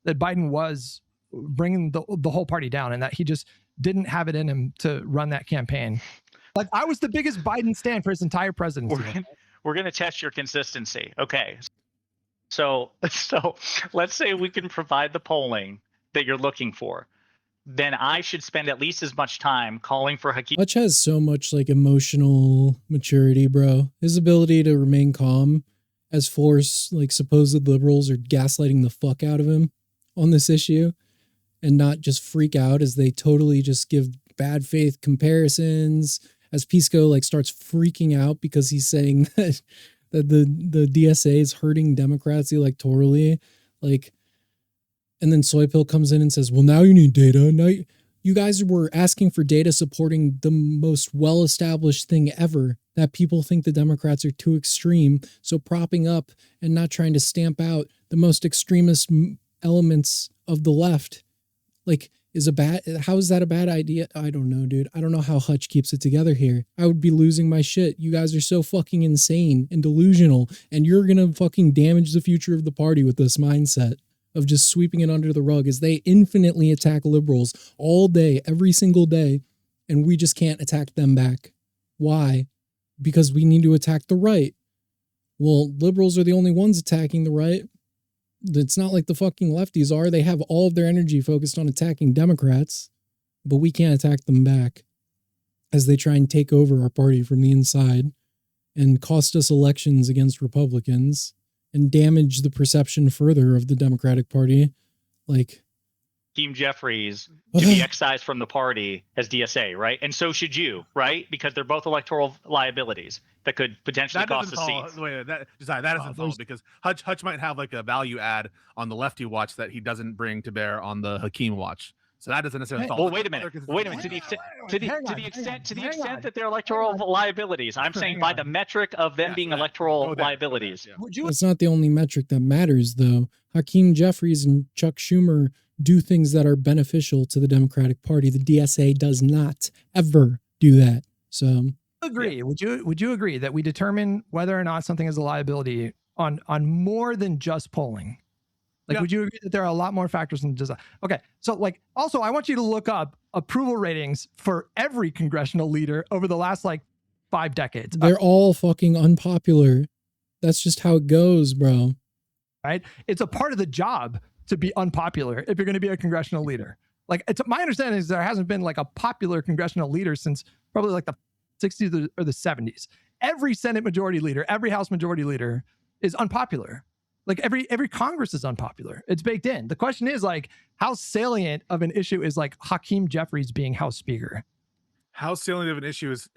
that Biden was bringing the whole party down and that he just didn't have it in him to run that campaign, like, I was the biggest Biden stan for his entire presidency. We're gonna test your consistency. Okay, so let's say we can provide the polling that you're looking for. Then I should spend at least as much time calling for Hakeem. Hutch has so much like emotional maturity, bro. His ability to remain calm as force like supposed liberals are gaslighting the fuck out of him on this issue and not just freak out as they totally just give bad faith comparisons, as Pisco like starts freaking out because he's saying that the DSA is hurting Democrats electorally, like. And then Soy Pill comes in and says, well, now you need data. Now you guys were asking for data supporting the most well-established thing ever, that people think the Democrats are too extreme. So propping up and not trying to stamp out the most extremist elements of the left, like, how is that a bad idea? I don't know, dude. I don't know how Hutch keeps it together here. I would be losing my shit. You guys are so fucking insane and delusional, and you're going to fucking damage the future of the party with this mindset of just sweeping it under the rug as they infinitely attack liberals all day, every single day, and we just can't attack them back. Why? Because we need to attack the right. Well, liberals are the only ones attacking the right. It's not like the fucking lefties are. They have all of their energy focused on attacking Democrats, but we can't attack them back as they try and take over our party from the inside and cost us elections against Republicans and damage the perception further of the Democratic Party. Like, Hakeem Jeffries to be excised from the party as DSA, right? And so should you, right? Because they're both electoral liabilities that could potentially cost us seats. Wait, that doesn't fall because Hutch might have like a value add on the lefty watch that he doesn't bring to bear on the Hakeem watch. So that doesn't necessarily fall. Well, wait a minute. To the extent that they're electoral liabilities, I'm saying by the metric of them being electoral liabilities. It's not the only metric that matters, though. Hakeem Jeffries and Chuck Schumer do things that are beneficial to the Democratic Party. The DSA does not ever do that. So agree. Would you agree that we determine whether or not something is a liability on more than just polling? Like, would you agree that there are a lot more factors than just okay? So, like, also, I want you to look up approval ratings for every congressional leader over the last 5 decades. They're all fucking unpopular. That's just how it goes, bro. Right? It's a part of the job to be unpopular if you're going to be a congressional leader. Like, my understanding is there hasn't been a popular congressional leader since probably the 60s or the 70s. Every Senate majority leader, every House majority leader is unpopular. Like, every Congress is unpopular. It's baked in. The question is, how salient of an issue is Hakeem Jeffries being House Speaker? How salient of an issue is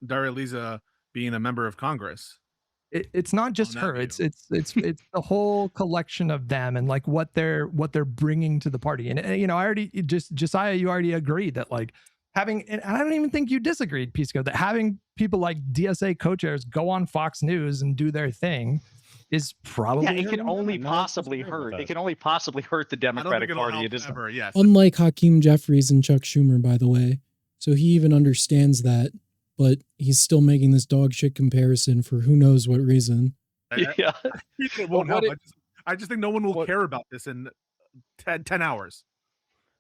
Daria Liza being a member of Congress? It's not just her. It's the whole collection of them and what they're bringing to the party. And I already Josiah, you already agreed that having, and I don't even think you disagreed, Pisco, that having people like DSA co-chairs go on Fox News and do their thing is probably it can only possibly hurt. It can only possibly hurt the Democratic Party. It isn't. Yes. Unlike Hakeem Jeffries and Chuck Schumer, by the way. So he even understands that, but he's still making this dog shit comparison for who knows what reason. Yeah. It won't help. I just think no one will care about this in 10 hours.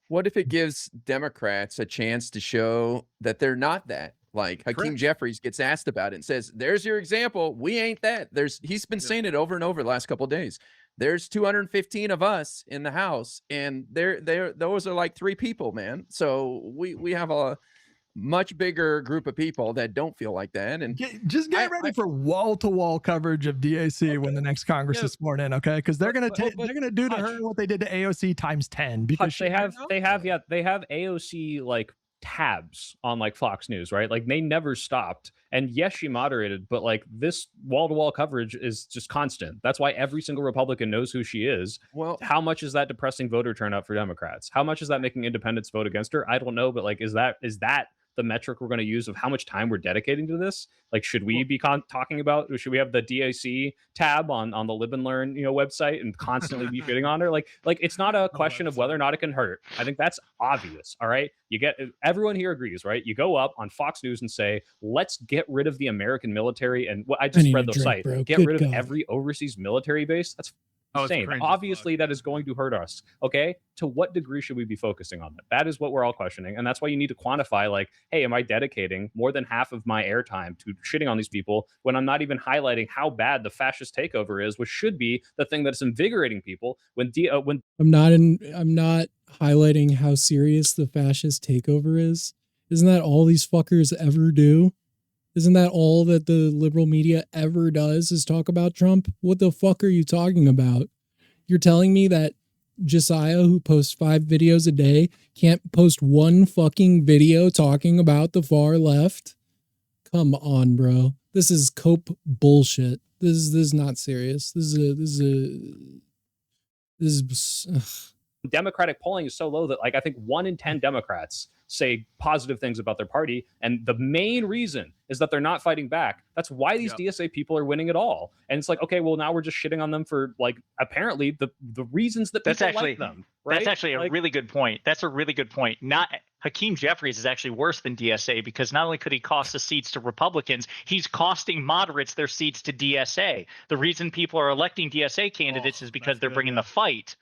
What if it gives Democrats a chance to show that they're not that? Like Hakeem Correct. Jeffries gets asked about it and says, "There's your example. We ain't that." He's been saying it over and over the last couple of days. There's 215 of us in the House, and those are like 3 people, man. So we have a much bigger group of people that don't feel like that. And just get ready for wall-to-wall coverage of DAC when the next Congress is sworn in, okay? Because they're gonna do to her what they did to AOC times 10. Because they have AOC like tabs on like Fox News, right? Like they never stopped. And yes, she moderated, but like this wall-to-wall coverage is just constant. That's why every single Republican knows who she is. Well, how much is that depressing voter turnout for Democrats? How much is that making independents vote against her? I don't know, but like, is that the metric we're going to use of how much time we're dedicating to this? Like, should we be talking about, should we have the DAC tab on the Lib Learn, website and constantly be shitting on her? Like it's not a question of whether or not it can hurt. I think that's obvious. All right. Everyone here agrees, right? You go up on Fox News and say, let's get rid of the American military. And I just read the site, get rid of every overseas military base. That's insane. Obviously, that is going to hurt us. Okay. To what degree should we be focusing on that? That is what we're all questioning. And that's why you need to quantify, like, hey, am I dedicating more than half of my airtime to shitting on these people when I'm not even highlighting how bad the fascist takeover is, which should be the thing that's invigorating people when I'm not highlighting how serious the fascist takeover is. Isn't that all these fuckers ever do? Isn't that all that the liberal media ever does is talk about Trump? What the fuck are you talking about? You're telling me that Jessiah, who posts 5 videos a day, can't post one fucking video talking about the far left? Come on, bro. This is cope bullshit. This is not serious. This is Democratic polling is so low that like I think 1 in 10 Democrats say positive things about their party, and the main reason is that they're not fighting back. That's why these DSA people are winning it all. And it's like, okay, well now we're just shitting on them for like apparently the reasons that people like them. Right? That's actually a really good point. That's a really good point. Not Hakeem Jeffries is actually worse than DSA because not only could he cost the seats to Republicans, he's costing moderates their seats to DSA. The reason people are electing DSA candidates is because they're bringing the fight.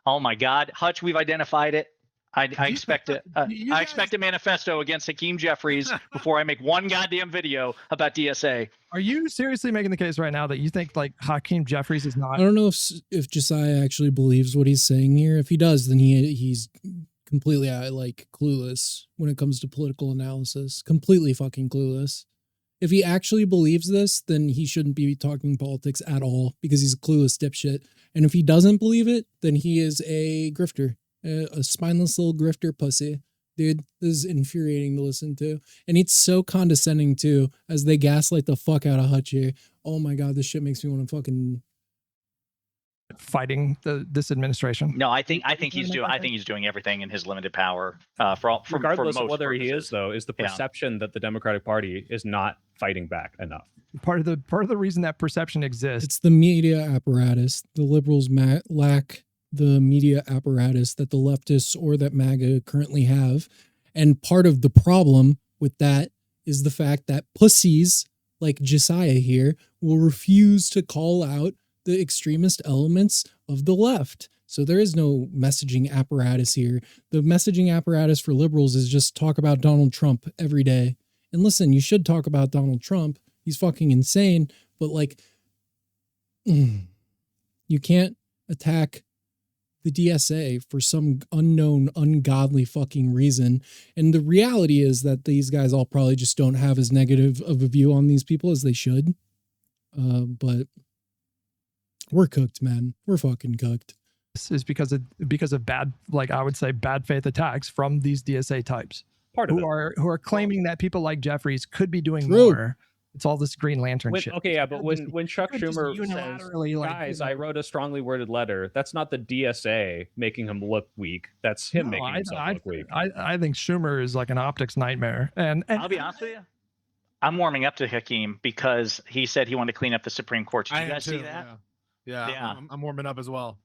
Oh my God, Hutch, we've identified it. I expect it. I expect a manifesto against Hakeem Jeffries before I make one goddamn video about DSA. Are you seriously making the case right now that you think like Hakeem Jeffries is not? I don't know if Jessiah actually believes what he's saying here. If he does, then he's completely like clueless when it comes to political analysis. Completely fucking clueless. If he actually believes this, then he shouldn't be talking politics at all because he's a clueless dipshit. And if he doesn't believe it, then he is a grifter, a spineless little grifter pussy. Dude, this is infuriating to listen to. And it's so condescending too, as they gaslight the fuck out of Hutch here. Oh my God, this shit makes me want to fucking fighting this administration. No, I think he's doing everything in his limited power. Regardless for of whether purposes. he is, though, is the perception that the Democratic Party is not fighting back enough. Part of the reason that perception exists. It's the media apparatus. The liberals lack the media apparatus that the leftists or that MAGA currently have. And part of the problem with that is the fact that pussies like Jessiah here will refuse to call out the extremist elements of the left. So there is no messaging apparatus here. The messaging apparatus for liberals is just talk about Donald Trump every day. And listen, you should talk about Donald Trump. He's fucking insane. But like, you can't attack the DSA for some unknown, ungodly fucking reason. And the reality is that these guys all probably just don't have as negative of a view on these people as they should. But we're cooked, man. We're fucking cooked. This is because of bad, like I would say, bad faith attacks from these DSA types. Part of who are claiming that people like Jeffries could be doing True. more. It's all this Green Lantern shit. Okay, yeah, but when Chuck Schumer says, unilaterally, like, guys, I wrote a strongly worded letter, that's not the DSA making him look weak. That's him making himself look weak. I think Schumer is like an optics nightmare. And I'll be honest with you, I'm warming up to Hakeem because he said he wanted to clean up the Supreme Court. Did you guys see that? Yeah. I'm warming up as well.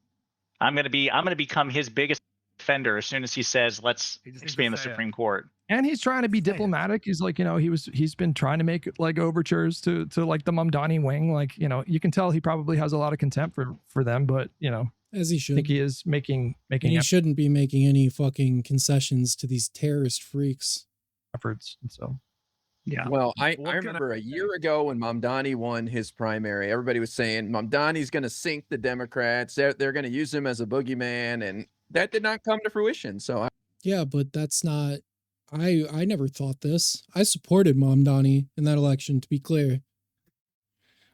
I'm gonna become his biggest defender as soon as he says let's expand the Supreme Court. And he's trying to be diplomatic. He's like, he's been trying to make like overtures to like the Mamdani wing. Like, you can tell he probably has a lot of contempt for them, but as he should. I think he is making and he shouldn't be making any fucking concessions to these terrorist freaks. Efforts. And so Yeah. Well, I What can I remember a say? year ago when Mamdani won his primary, everybody was saying Mamdani's going to sink the Democrats. They're going to use him as a boogeyman, and that did not come to fruition. So Yeah, but that's not. I never thought this. I supported Mamdani in that election, to be clear.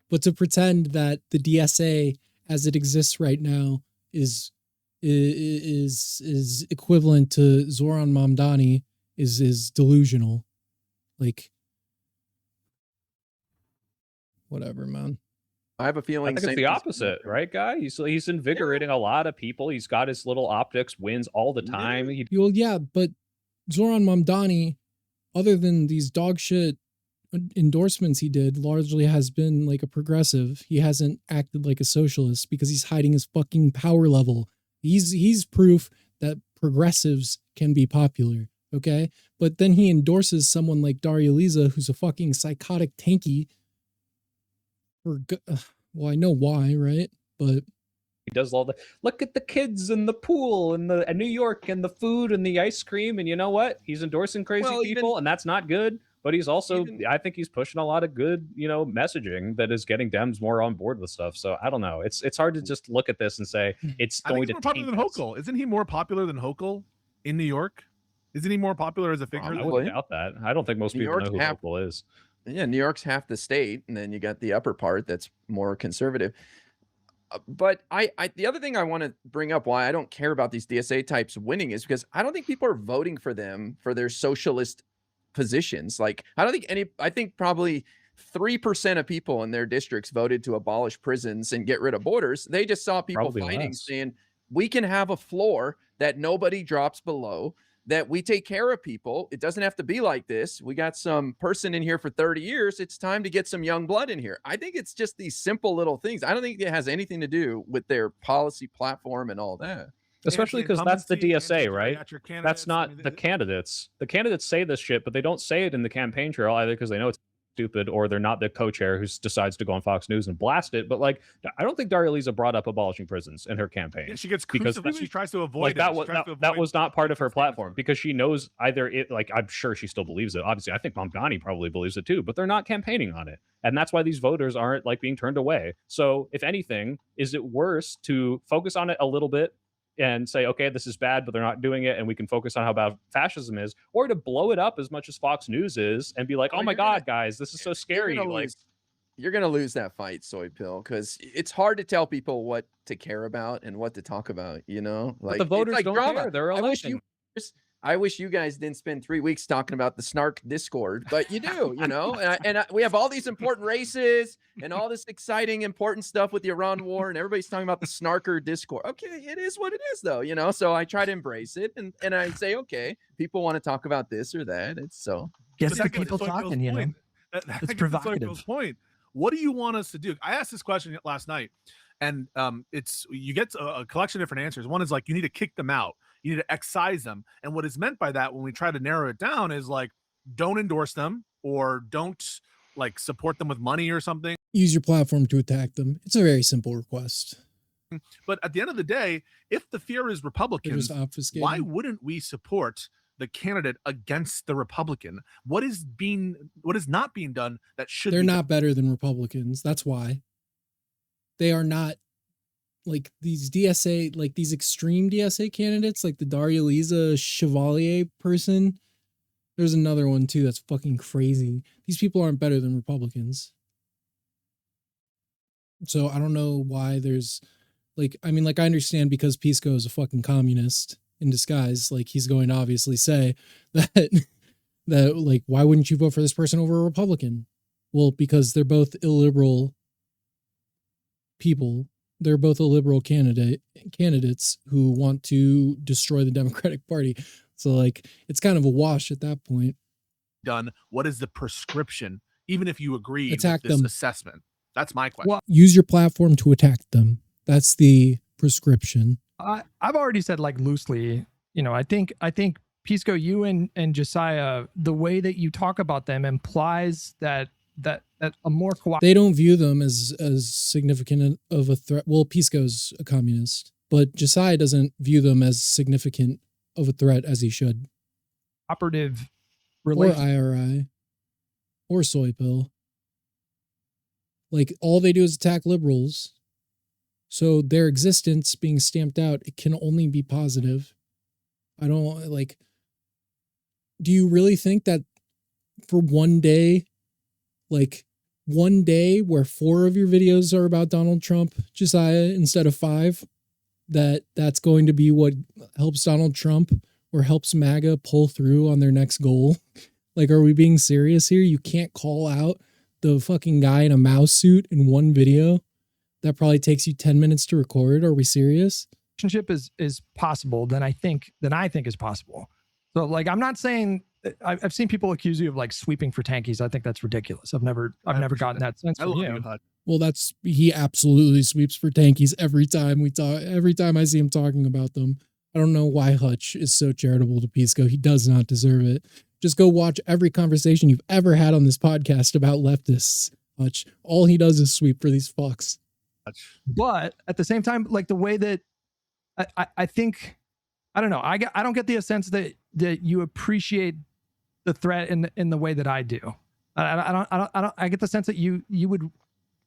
But to pretend that the DSA as it exists right now is equivalent to Zoran Mamdani is delusional. Like, whatever, man. I have a I feeling think it's the opposite, right, guy? He's invigorating a lot of people. He's got his little optics wins all the time. Well, yeah, but Zoran Mamdani, other than these dog shit endorsements he did, largely has been like a progressive. He hasn't acted like a socialist because he's hiding his fucking power level. He's proof that progressives can be popular, okay? But then he endorses someone like Daria Liza, who's a fucking psychotic tanky. Well, I know why, right? But he does all the look at the kids and the pool and the New York and the food and the ice cream, and you know what? He's endorsing crazy people, and that's not good. But he's also, I think he's pushing a lot of good, messaging that is getting Dems more on board with stuff. So I don't know. It's hard to just look at this and say it's going to. More popular than Hochul. Isn't he more popular than Hochul in New York? Isn't he more popular as a figure? I wouldn't doubt that. I don't think most people know who Hochul is. Yeah, New York's half the state, and then you got the upper part that's more conservative. But the other thing I want to bring up why I don't care about these DSA types winning is because I don't think people are voting for them for their socialist positions. Like, I think probably 3% of people in their districts voted to abolish prisons and get rid of borders. They just saw people Probably fighting, less. saying, we can have a floor that nobody drops below, that we take care of people. It doesn't have to be like this. We got some person in here for 30 years. It's time to get some young blood in here. I think it's just these simple little things. I don't think it has anything to do with their policy platform and all that. Especially because that's the DSA, right? That's not the candidates. The candidates say this shit, but they don't say it in the campaign trail either because they know it's stupid, or they're not the co-chair who decides to go on Fox News and blast it. But like, I don't think Daria Liza brought up abolishing prisons in her campaign. Yeah, she gets crucified. She tries to avoid that was not part of her platform because she knows either it, like, I'm sure she still believes it. Obviously, I think Mamdani probably believes it too, but they're not campaigning on it. And that's why these voters aren't like being turned away. So if anything, is it worse to focus on it a little bit and say, okay, this is bad, but they're not doing it, and we can focus on how bad fascism is, or to blow it up as much as Fox News is and be like, oh my God, guys, this is so scary. You're going to lose that fight, Soy Pill, because it's hard to tell people what to care about and what to talk about, Like, but the voters don't care. They're electing. I wish you guys didn't spend 3 weeks talking about the snark Discord, but you do, and we have all these important races and all this exciting, important stuff with the Iran war, and everybody's talking about the snarker Discord. Okay, it is what it is, though, So I try to embrace it, and I say, okay, people want to talk about this or that. It's so. Guess the people talking, It's provocative. Point. What do you want us to do? I asked this question last night, and you get a collection of different answers. One is like, you need to kick them out. You need to excise them. And what is meant by that when we try to narrow it down is like, don't endorse them or don't like support them with money or something. Use your platform to attack them. It's a very simple request. But at the end of the day, if the fear is Republicans, why wouldn't we support the candidate against the Republican? What is not being done that should They're not better than Republicans. That's why. They are not. Like these DSA, like these extreme DSA candidates, like the Daria Liza Chevalier person. There's another one too that's fucking crazy. These people aren't better than Republicans. So I don't know why there's I understand because Pisco is a fucking communist in disguise. Like he's going to obviously say that like, why wouldn't you vote for this person over a Republican? Well, because they're both illiberal people. They're both illiberal candidates who want to destroy the Democratic Party. So like, it's kind of a wash at that point. Done. What is the prescription? Even if you agree with this assessment, that's my question. Well, use your platform to attack them. That's the prescription. I've already said like loosely, I think Pisco, you and Jessiah, the way that you talk about them implies that a more they don't view them as significant of a threat. Well, Pisco's a communist, but Jessiah doesn't view them as significant of a threat as he should. Operative or IRI. or soy pill. Like, all they do is attack liberals. So their existence being stamped out, it can only be positive. I don't, like, do you really think that for one day, like, one day where 4 of your videos are about Donald Trump, Josiah, instead of 5, that's going to be what helps Donald Trump or helps MAGA pull through on their next goal? Like, are we being serious here? You can't call out the fucking guy in a mouse suit in one video that probably takes you 10 minutes to record. Are we serious? Relationship is possible than I think is possible. So, like, I'm not saying, I've seen people accuse you of like sweeping for tankies. I think that's ridiculous. I've never gotten that sense from you. Well, he absolutely sweeps for tankies every time we talk. Every time I see him talking about them. I don't know why Hutch is so charitable to Pisco. He does not deserve it. Just go watch every conversation you've ever had on this podcast about leftists, Hutch. All he does is sweep for these fucks. But at the same time, like, the way that I think, I don't know, I don't get the sense that you appreciate the threat in the way that I do. I get the sense that you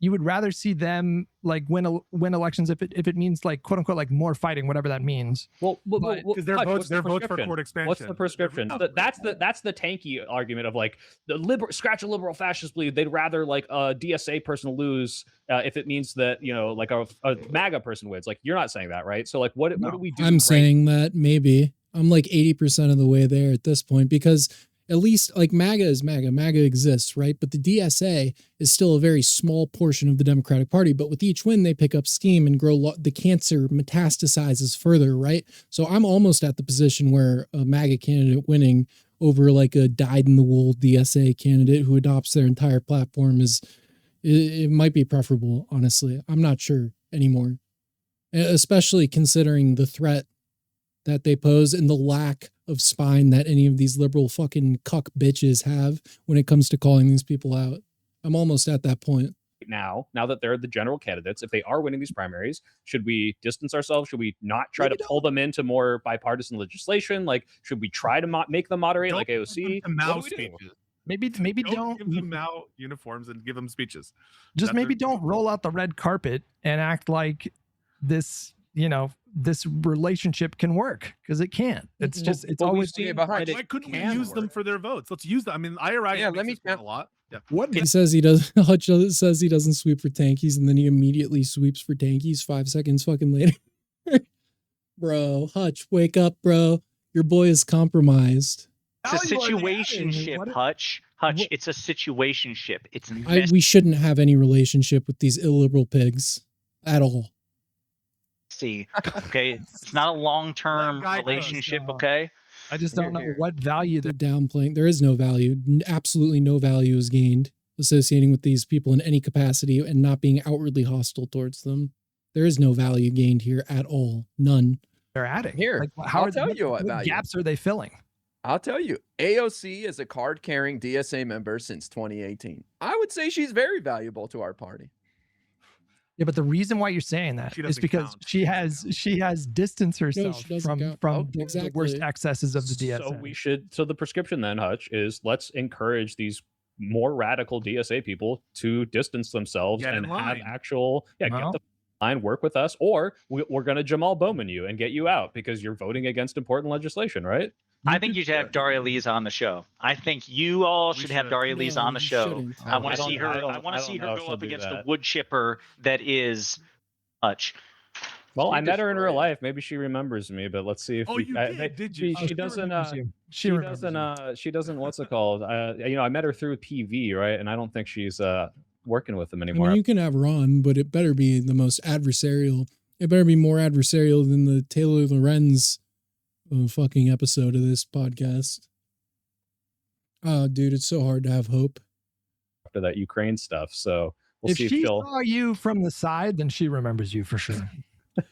would rather see them like win elections if it means, like, quote unquote, like, more fighting, whatever that means. Well, because their votes for court expansion. What's the prescription? That's the tanky argument of, like, the scratch a liberal fascist bleed. They'd rather, like, a DSA person lose if it means that, you know, like a MAGA person wins. Like, you're not saying that, right? So, like, what do we do? I'm saying that maybe I'm like 80% of the way there at this point, because at least, like, MAGA is MAGA. MAGA exists, right? But the DSA is still a very small portion of the Democratic Party. But with each win, they pick up steam and grow. The cancer metastasizes further, right? So I'm almost at the position where a MAGA candidate winning over, like, a dyed-in-the-wool DSA candidate who adopts their entire platform it might be preferable, honestly. I'm not sure anymore. Especially considering the threat that they pose and the lack of spine that any of these liberal fucking cuck bitches have when it comes to calling these people out. I'm almost at that point. Now that they're the general candidates, if they are winning these primaries, should we distance ourselves? Should we not try to pull them into more bipartisan legislation? Like, should we try to make them moderate, like AOC? Maybe don't give them out uniforms and give them speeches. Just maybe don't roll out the red carpet and act like this, you know, this relationship can work, because it can't. It's just, it's always behind. Why couldn't we use them for their votes? Let's use them. I mean, IRI a lot. Yeah. What he says he does. Hutch says he doesn't sweep for tankies, and then he immediately sweeps for tankies 5 seconds fucking later. Bro, Hutch, wake up, bro. Your boy is compromised. It's a situationship, Hutch. It's a situationship. It's we shouldn't have any relationship with these illiberal pigs at all. Okay, it's not a long-term relationship. Okay, I just don't know what value they're downplaying. There is no value. Absolutely no value is gained associating with these people in any capacity and not being outwardly hostile towards them. There is no value gained here at all. None. They're adding here. Like, I'll tell you what value. Gaps are they filling? I'll tell you, AOC is a card-carrying DSA member since 2018. I would say she's very valuable to our party. Yeah, but the reason why you're saying that is because she has distanced herself from the worst excesses of the DSA. So the prescription then, Hutch, is let's encourage these more radical DSA people to distance themselves and have actual get the line, work with us, or we're going to Jamal Bowman you and get you out because you're voting against important legislation, right? I think you should have Daria Lees on the show. I think you all should have Daria Lees on the show. I want to see her. I want to see her go up against the wood chipper that is Hutch. Well, I met her in real life. Maybe she remembers me, but let's see if did you? She doesn't. She doesn't. What's it called? I met her through PV, right? And I don't think she's working with them anymore. I mean, you can have her on, but it better be the most adversarial. It better be more adversarial than the Taylor Lorenz fucking episode of this podcast. Oh, dude, it's so hard to have hope after that Ukraine stuff. So we'll if see. She saw you from the side, then she remembers you for sure. Do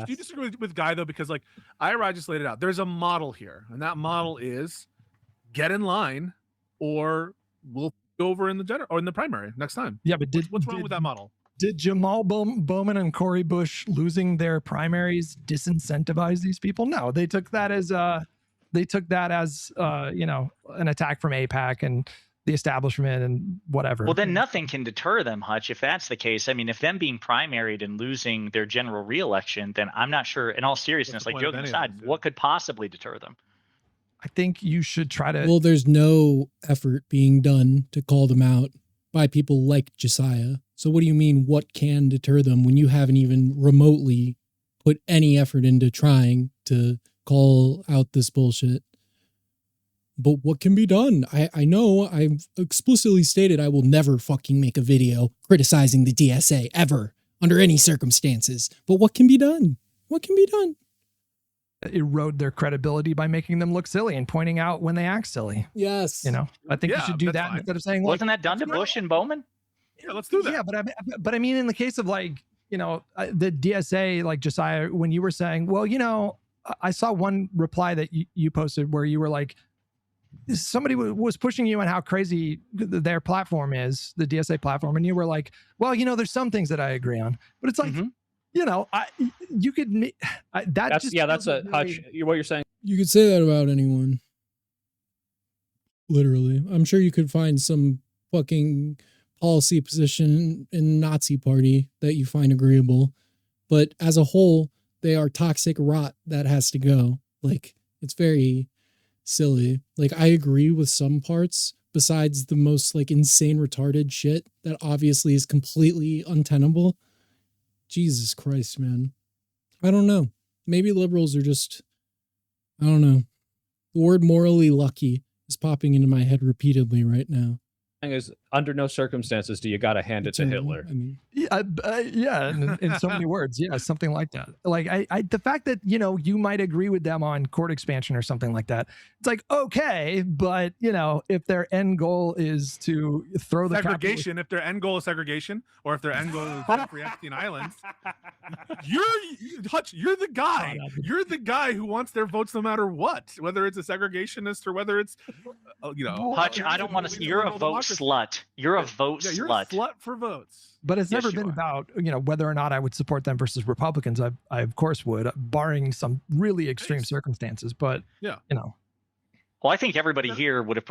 you disagree with Guy though? Because like IRI just laid it out. There's a model here, and that model is get in line, or we'll go over in the primary next time. Yeah, but what's wrong with that model? Did Jamal Bowman and Cori Bush losing their primaries disincentivize these people? No, they took that as an attack from AIPAC and the establishment and whatever. Well, then nothing can deter them, Hutch, if that's the case. I mean, if them being primaried and losing their general reelection, then I'm not sure, in all seriousness, like joking aside, what could possibly deter them? I think you should try to... Well, there's no effort being done to call them out by people like Jessiah. So what do you mean, what can deter them, when you haven't even remotely put any effort into trying to call out this bullshit? But what can be done? I know I've explicitly stated I will never fucking make a video criticizing the DSA ever, under any circumstances. But what can be done? What can be done? Erode their credibility by making them look silly and pointing out when they act silly. Yes. You know, I think you should do that instead of saying, wasn't that done to Bush and Bowman? Yeah, let's do that. Yeah, but I mean, in the case of like, you know, the DSA, like Jessiah, when you were saying, well, you know, I saw one reply that you posted where you were like, somebody was pushing you on how crazy their platform is, the DSA platform, and you were like, well, you know, there's some things that I agree on, but it's like, you know, you could that's a Hutch. What you're saying? You could say that about anyone. Literally, I'm sure you could find some fucking policy position in Nazi party that you find agreeable, but as a whole, they are toxic rot that has to go. Like, it's very silly. Like, I agree with some parts besides the most like insane retarded shit that obviously is completely untenable. Jesus Christ, man. I don't know. Maybe liberals are just, I don't know. The word morally lucky is popping into my head repeatedly right now. Is under no circumstances do you got to hand it to Hitler. I mean, yeah, in so many words, yeah, something like that. Like the fact that, you know, you might agree with them on court expansion or something like that, it's like, okay, but you know, if their end goal is to throw the segregation, if their end goal is segregation, or if their end goal is free Epstein Islands, Hutch, you're the guy. You're the guy who wants their votes no matter what, whether it's a segregationist or whether it's, you know, Hutch, I don't want to. You're a vote slut. You're a vote you're slut. A slut for votes. But it's never been about, you know, whether or not I would support them versus Republicans. I of course would, barring some really extreme circumstances. But yeah, you know. Well, I think everybody here would have.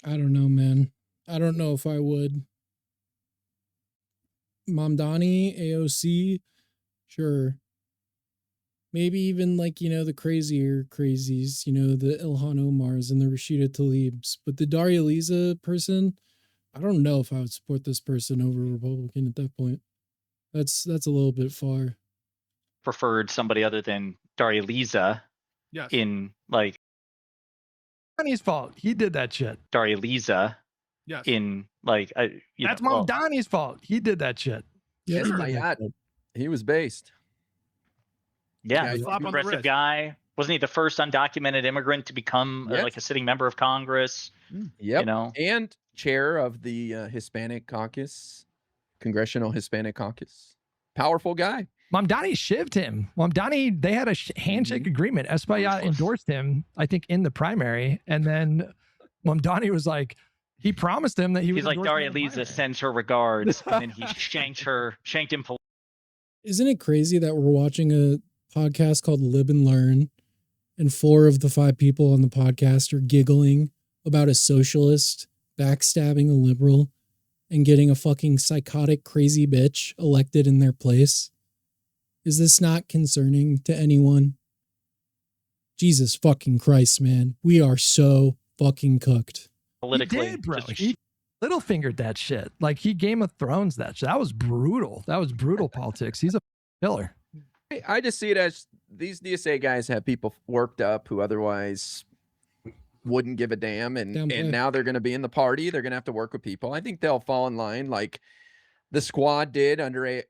I don't know, man. I don't know if I would. Mamdani, AOC, sure. Maybe even like, you know, the crazier crazies, you know, the Ilhan Omars and the Rashida Tlaibs. But the Daria Liza person, I don't know if I would support this person over a Republican at that point. That's a little bit far. Preferred somebody other than Daria Liza. Yes. In like. Donnie's fault. He did that shit. Daria Liza. Yes. In like. That's Mom Donnie's fault. He did that shit. Yeah, he was based. Yeah, progressive guy. Wasn't he the first undocumented immigrant to become like a sitting member of Congress? Yep. You know, and chair of the Hispanic Caucus, Congressional Hispanic Caucus. Powerful guy. Mamdani shivved him. Mamdani, they had a handshake agreement. Espaillat endorsed him, I think, in the primary, and then Mamdani was like, he promised him that he was. He's like, Daria Liza sends her regards, and then he shanked him. Isn't it crazy that we're watching a podcast called Lib Learn, and 4 of the 5 people on the podcast are giggling about a socialist backstabbing a liberal and getting a fucking psychotic crazy bitch elected in their place? Is this not concerning to anyone? Jesus fucking Christ, man. We are so fucking cooked. Politically, he did, bro. He little fingered that shit. Like, he Game of Thrones that shit. That was brutal. That was brutal politics. He's a killer. I just see it as these DSA guys have people worked up who otherwise wouldn't give a damn, and now they're going to be in the party. They're going to have to work with people. I think they'll fall in line like the squad did under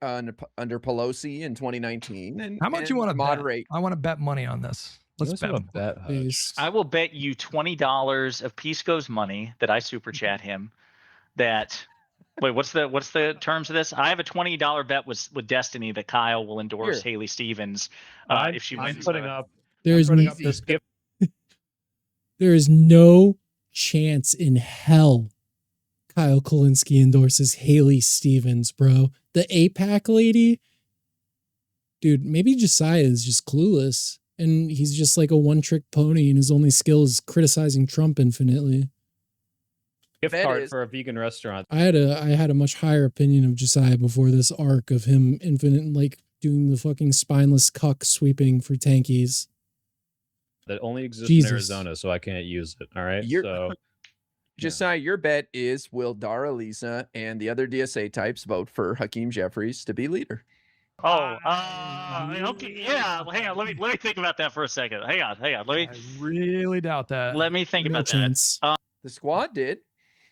Pelosi in 2019. And how much you want to moderate? I want to bet money on this. Let's bet. I will bet you $20 of Pisco's money that I super chat him. That wait, what's the terms of this? I have a $20 bet with Destiny that Kyle will endorse Haley Stevens if she wins. There is no chance in hell Kyle Kulinski endorses Haley Stevens, bro. The APAC lady, dude. Maybe Jessiah is just clueless. And he's just like a one-trick pony, and his only skill is criticizing Trump infinitely. Gift bet card is for a vegan restaurant. I had a much higher opinion of Josiah before this arc of him doing the fucking spineless cuck sweeping for tankies. That only exists Jesus. in Arizona, so I can't use it. All right. You're- So Josiah, your bet is will Dara Lisa and the other DSA types vote for Hakeem Jeffries to be leader? Oh, okay, yeah. Well, hang on. Let me think about that for a second. Hang on. I really doubt that. Let me think No about chance. The squad did.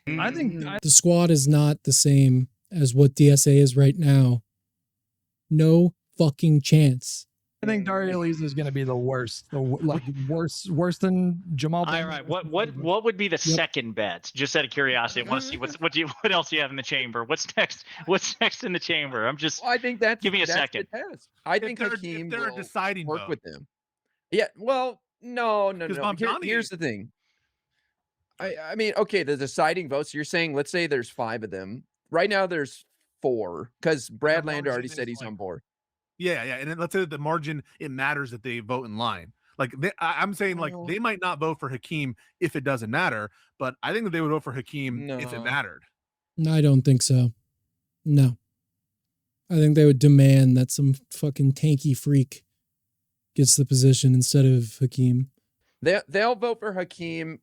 I think The squad is not the same as what DSA is right now. No fucking chance. I think Daria Elisa is going to be the worst. Worse than Jamal. All right. What would be the second bet? Just out of curiosity, I want to see what else you have in the chamber. What's next? What's next in the chamber? I'm just. Well, I think that's Give me a that's second. the test. I think If Hakeem they're will deciding work vote. with them. Yeah. Well, no. Mamdani- Here's the thing. I mean, okay, the deciding votes. You're saying, let's say there's 5 of them. Right now, there's 4 because Brad Lander already said he's on board. Yeah, and then let's say that the margin, it matters that they vote in line. Like I'm saying, like they might not vote for Hakeem if it doesn't matter, but I think that they would vote for Hakeem if it No. mattered. No, I don't think so. No. I think they would demand that some fucking tanky freak gets the position instead of Hakeem. They'll vote for Hakeem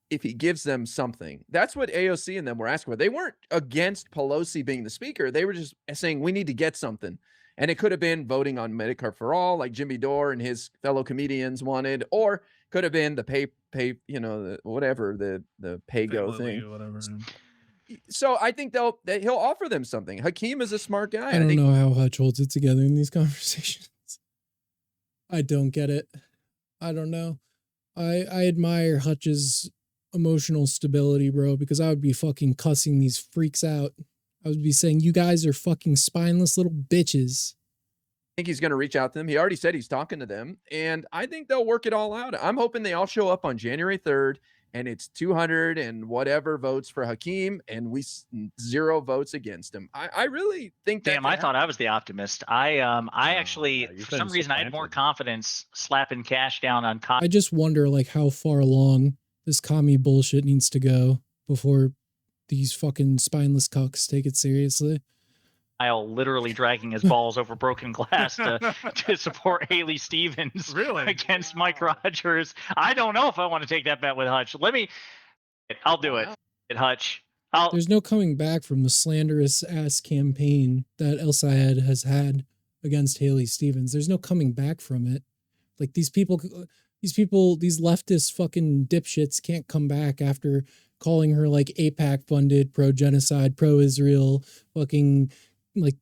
if he gives them something. That's what AOC and them were asking for. They weren't against Pelosi being the speaker. They were just saying we need to get something. And it could have been voting on Medicare for all, like Jimmy Dore and his fellow comedians wanted, or could have been the pay, whatever the pay-go thing. Or whatever. So I think he'll offer them something. Hakeem is a smart guy. I don't know how Hutch holds it together in these conversations. I don't get it. I don't know. I admire Hutch's emotional stability, bro, because I would be fucking cussing these freaks out. I would be saying, you guys are fucking spineless little bitches. I think he's going to reach out to them. He already said he's talking to them, and I think they'll work it all out. I'm hoping they all show up on January 3rd, and it's 200 and whatever votes for Hakeem, and 0 votes against him. I really think that. Damn, I thought I was the optimist. I actually, you've for some been reason, I had more supplanted. confidence slapping cash down on I just wonder like how far along this commie bullshit needs to go before these fucking spineless cucks take it seriously. Kyle literally dragging his balls over broken glass to support Haley Stevens against Mike Rogers. I don't know if I want to take that bet with Hutch. I'll do it. Hutch. There's no coming back from the slanderous ass campaign that El Sayed has had against Haley Stevens. There's no coming back from it. Like these leftist fucking dipshits can't come back after calling her like AIPAC funded, pro-genocide, pro-Israel, fucking like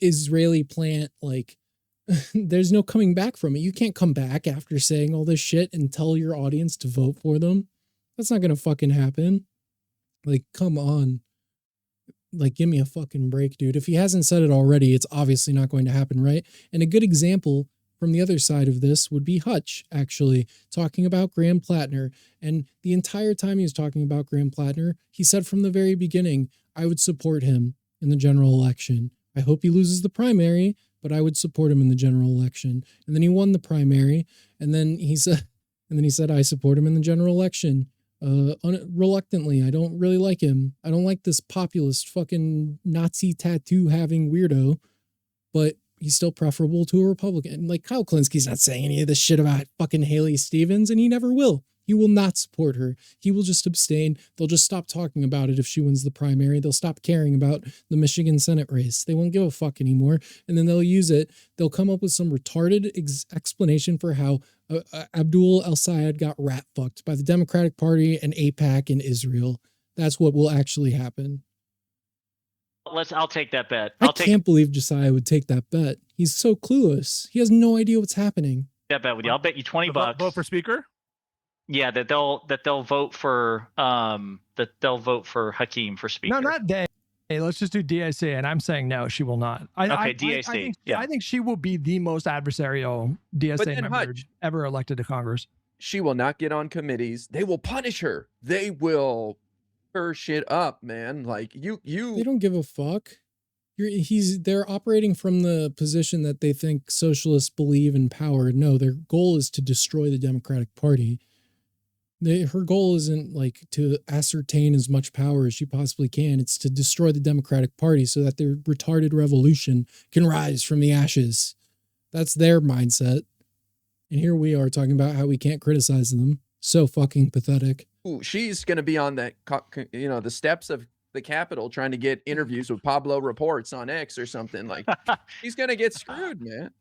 Israeli plant. Like there's no coming back from it. You can't come back after saying all this shit and tell your audience to vote for them. That's not going to fucking happen. Like, come on. Like, give me a fucking break, dude. If he hasn't said it already, it's obviously not going to happen, right? And a good example from the other side of this would be Hutch, actually, talking about Graham Plattner. And the entire time he was talking about Graham Plattner, he said from the very beginning, I would support him in the general election. I hope he loses the primary, but I would support him in the general election. And then he won the primary, and then he said, I support him in the general election. Reluctantly, I don't really like him. I don't like this populist fucking Nazi tattoo having weirdo, but he's still preferable to a Republican. Like Kyle Klinsky's not saying any of this shit about fucking Haley Stevens, and he never will. He will not support her. He will just abstain. They'll just stop talking about it if she wins the primary. They'll stop caring about the Michigan Senate race. They won't give a fuck anymore. And then they'll use it. They'll come up with some retarded explanation for how Abdul El-Sayed got rat fucked by the Democratic Party and AIPAC in Israel. That's what will actually happen. I'll take that bet. I can't believe Josiah would take that bet. He's so clueless. He has no idea what's happening. That bet with you. I'll bet you $20. Vote for speaker? Yeah, that they'll vote for Hakeem for speaker. No, not they. Hey, let's just do DSA, and I'm saying no, she will not. DSA. I think she will be the most adversarial DSA member Hutch, ever elected to Congress. She will not get on committees. They will punish her. They will her shit up, man. Like you. They don't give a fuck. They're operating from the position that they think socialists believe in power. No, their goal is to destroy the Democratic Party. her goal isn't like to ascertain as much power as she possibly can. It's to destroy the Democratic Party so that their retarded revolution can rise from the ashes. That's their mindset. And here we are talking about how we can't criticize them. So fucking pathetic. Ooh, she's going to be on that, the steps of the Capitol trying to get interviews with Pablo Reports on X or something. Like, she's going to get screwed, man.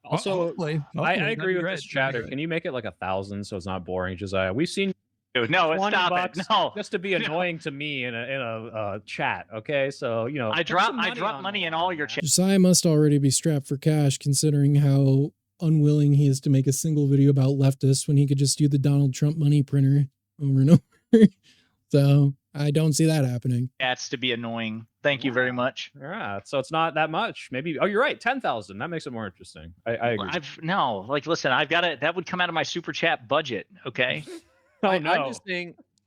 Also, Hopefully, I that'd agree be with great. this chatter. Can you make it like 1,000 so it's not boring, Josiah? We've seen Dude, no, 20 stop bucks it. No. just to be annoying to me in a chat. Okay, so I drop money in all your chats. Josiah must already be strapped for cash considering how unwilling he is to make a single video about leftists when he could just do the Donald Trump money printer over and over. So I don't see that happening. Chats to be annoying. Thank you very much. Yeah, so it's not that much. Maybe. Oh, you're right. 10,000. That makes it more interesting. I agree. Listen, I've got it. That would come out of my super chat budget. Okay. Oh, no.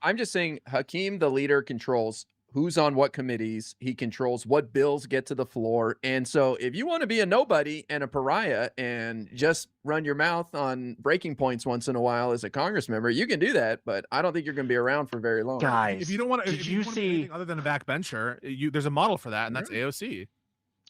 I'm just saying Hakeem, the leader, controls who's on what committees. He controls what bills get to the floor. And so if you want to be a nobody and a pariah and just run your mouth on breaking points once in a while as a Congress member, you can do that. But I don't think you're going to be around for very long. Guys, If you don't want to, did you see other than a backbencher, there's a model for that, and that's AOC.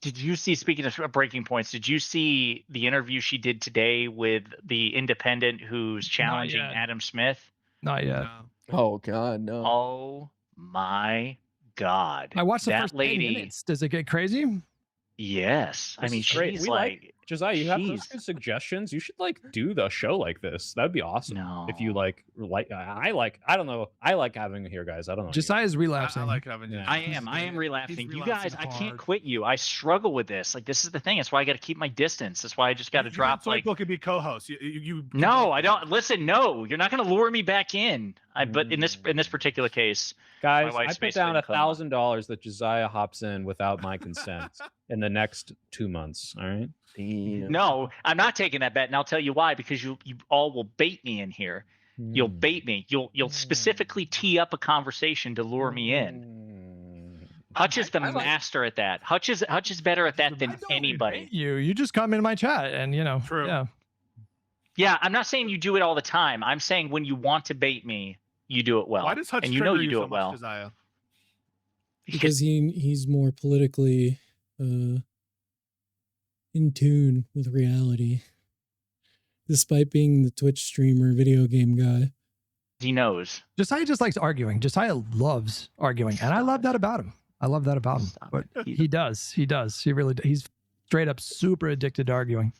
Did you see, speaking of breaking points, did you see the interview she did today with the independent who's challenging yet. Adam Smith? Not yet. Oh, God, no. Oh, my God. I watched the that first 10 lady. minutes. Does it get crazy? Yes. I This mean, is great. she's We like, Josiah, you have those she's- good suggestions. You should do the show like this. That'd be awesome. No. If you I don't know. I like having you here, guys. I don't know. Josiah's relapsing. I like having you. Yeah. I am relapsing. He's You relapsing guys, I can't hard. quit you. I struggle with this. Like, this is the thing. That's why I got to keep my distance. That's why I just got to drop like. Soy could be co-host. You No, I don't. Listen, no, you're not going to lure me back in. But in this particular case, Guys, wife's I put down basically in a coma. $1,000 that Josiah hops in without my consent in the next 2 months. All right. Damn. no, I'm not taking that bet, and I'll tell you why. Because you all will bait me in here. You'll bait me. You'll specifically tee up a conversation to lure me in. Hutch is the master at that. Hutch is better at that than anybody. You just come in my chat and True. Yeah. Yeah, I'm not saying you do it all the time. I'm saying when you want to bait me, you do it well. Why does Hutch and you know trigger you do so it much, well? Josiah? Because he's more politically in tune with reality. Despite being the Twitch streamer video game guy. He knows. Josiah just likes arguing. Josiah loves arguing, and I love that about him. I love that about him. Stop But it. he does. He really. He's straight up super addicted to arguing.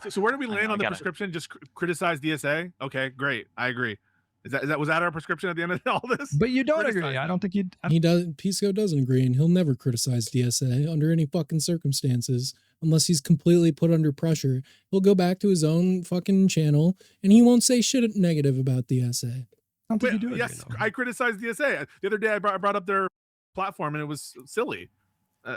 So where do we I know, land I on the gotta- prescription? Just criticize DSA? Okay, great. I agree. Was that our prescription at the end of all this? But you don't Criticize agree. I them. don't think you. He does. Pisco doesn't agree, and he'll never criticize DSA under any fucking circumstances unless he's completely put under pressure. He'll go back to his own fucking channel, and he won't say shit negative about DSA. I don't think Wait, you do. yes, agree, I criticized DSA. The other day I brought up their platform and it was silly.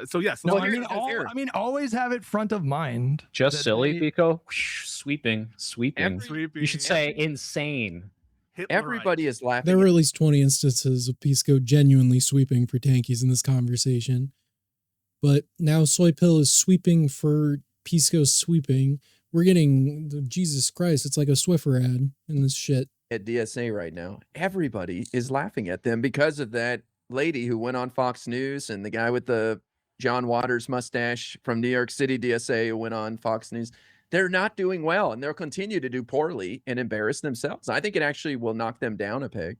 So yes, No, let's- I mean, always have it front of mind. Just that silly, they- Pico. Sweeping. Sweeping. You should say insane. Hitlerite. Everybody is laughing. There were at least 20 instances of Pisco genuinely sweeping for tankies in this conversation. But now Soy Pill is sweeping for Pisco's sweeping. We're getting, Jesus Christ, it's like a Swiffer ad in this shit. at DSA right now. Everybody is laughing at them because of that lady who went on Fox News and the guy with the John Waters mustache from New York City DSA who went on Fox News. They're not doing well, and they'll continue to do poorly and embarrass themselves. I think it actually will knock them down a peg.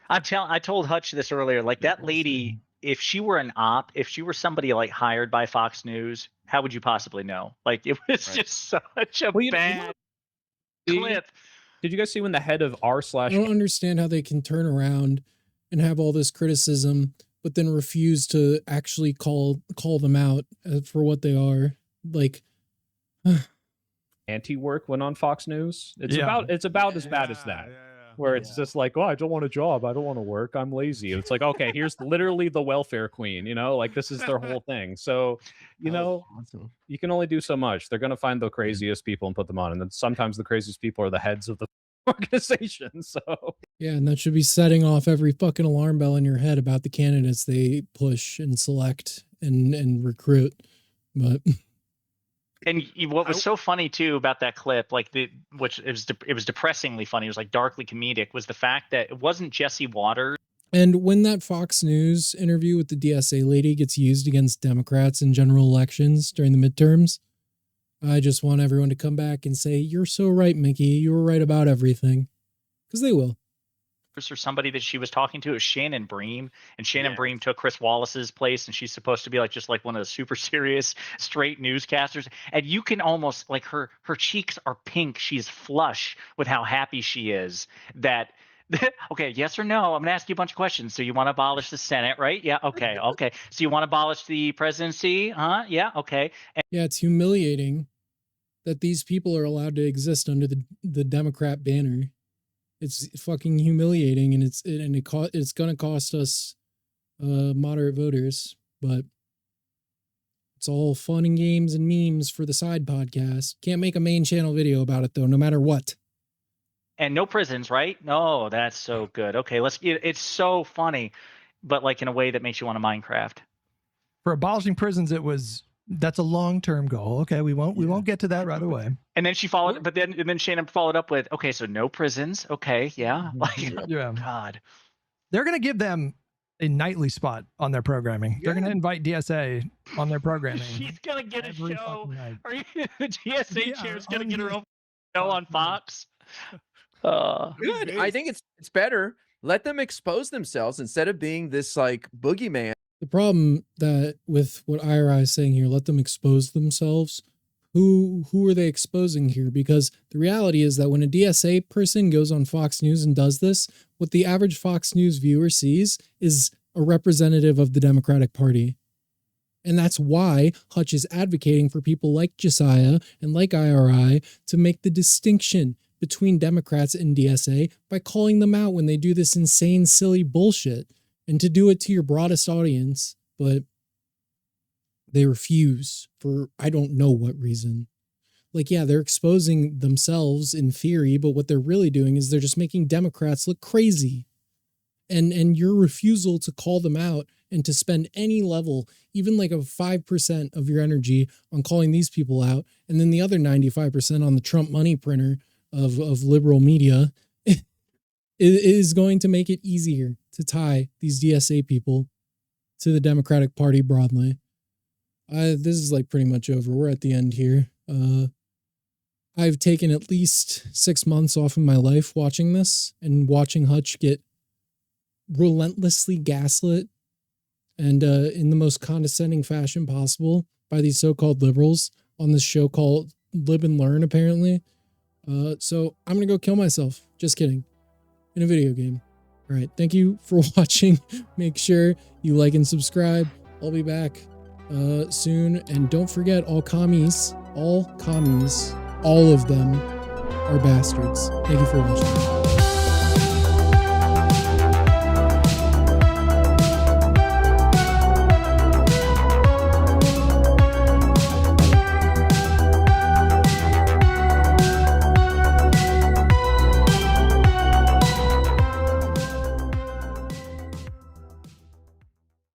I told Hutch this earlier. Like, that lady, if she were an op, if she were somebody like hired by Fox News, how would you possibly know? Like, it was Right. just such a Well, bad See? clip. Did you guys see when the head of r/? I don't understand how they can turn around and have all this criticism, but then refuse to actually call them out for what they are. Like, anti-work went on Fox News. It's Yeah. about as bad as that. Where it's just like, oh, I don't want a job. I don't want to work. I'm lazy. It's like, okay, here's literally the welfare queen, like this is their whole thing. So, Awesome. you can only do so much. They're going to find the craziest people and put them on. And then sometimes the craziest people are the heads of the organization. So, yeah, and that should be setting off every fucking alarm bell in your head about the candidates they push and select and recruit. But And what was so funny too about that clip, like it was depressingly funny. It was like darkly comedic. Was the fact that it wasn't Jesse Waters. And when that Fox News interview with the DSA lady gets used against Democrats in general elections during the midterms, I just want everyone to come back and say, "You're so right, Mickey. You were right about everything," because they will. Or somebody that she was talking to is Shannon Bream, and Shannon Bream took Chris Wallace's place, and she's supposed to be like just like one of the super serious straight newscasters, and you can almost like her cheeks are pink, she's flush with how happy she is that okay, yes or no, I'm gonna ask you a bunch of questions. So you want to abolish the Senate, right? Yeah, okay. So you want to abolish the presidency, huh? Yeah, okay. Yeah, it's humiliating that these people are allowed to exist under the Democrat banner. It's fucking humiliating, and it's going to cost us moderate voters, but it's all fun and games and memes for the side podcast. Can't make a main channel video about it though, no matter what. And no prisons, right? No, that's so good. Okay, it's so funny, but like in a way that makes you want to Minecraft. For abolishing prisons, that's a long-term goal. Okay, we won't get to that right away. And then she followed, but then Shannon followed up with, okay, so no prisons. Okay, yeah. Like, yeah. God. They're going to give them a nightly spot on their programming. They're going to invite DSA on their programming. She's going to get a show. The DSA chair's going to get her own show on Fox. Good. I think it's better. Let them expose themselves instead of being this like boogeyman. The problem that with what IRI is saying here, let them expose themselves. Who are they exposing here? Because the reality is that when a DSA person goes on Fox News and does this, what the average Fox News viewer sees is a representative of the Democratic Party. And that's why Hutch is advocating for people like Jessiah and like IRI to make the distinction between Democrats and DSA by calling them out when they do this insane, silly bullshit, and to do it to your broadest audience, but they refuse for I don't know what reason. Like, yeah, they're exposing themselves in theory, but what they're really doing is they're just making Democrats look crazy. And your refusal to call them out and to spend any level, even like a 5% of your energy on calling these people out, and then the other 95% on the Trump money printer of liberal media, is going to make it easier to tie these DSA people to the Democratic Party broadly. This is like pretty much over. We're at the end here. I've taken at least 6 months off of my life watching this and watching Hutch get relentlessly gaslit and in the most condescending fashion possible by these so-called liberals on this show called Lib Learn, apparently. So I'm going to go kill myself. Just kidding. In a video game. All right. Thank you for watching. Make sure you like and subscribe. I'll be back soon. And don't forget, all commies, all of them are bastards. Thank you for watching.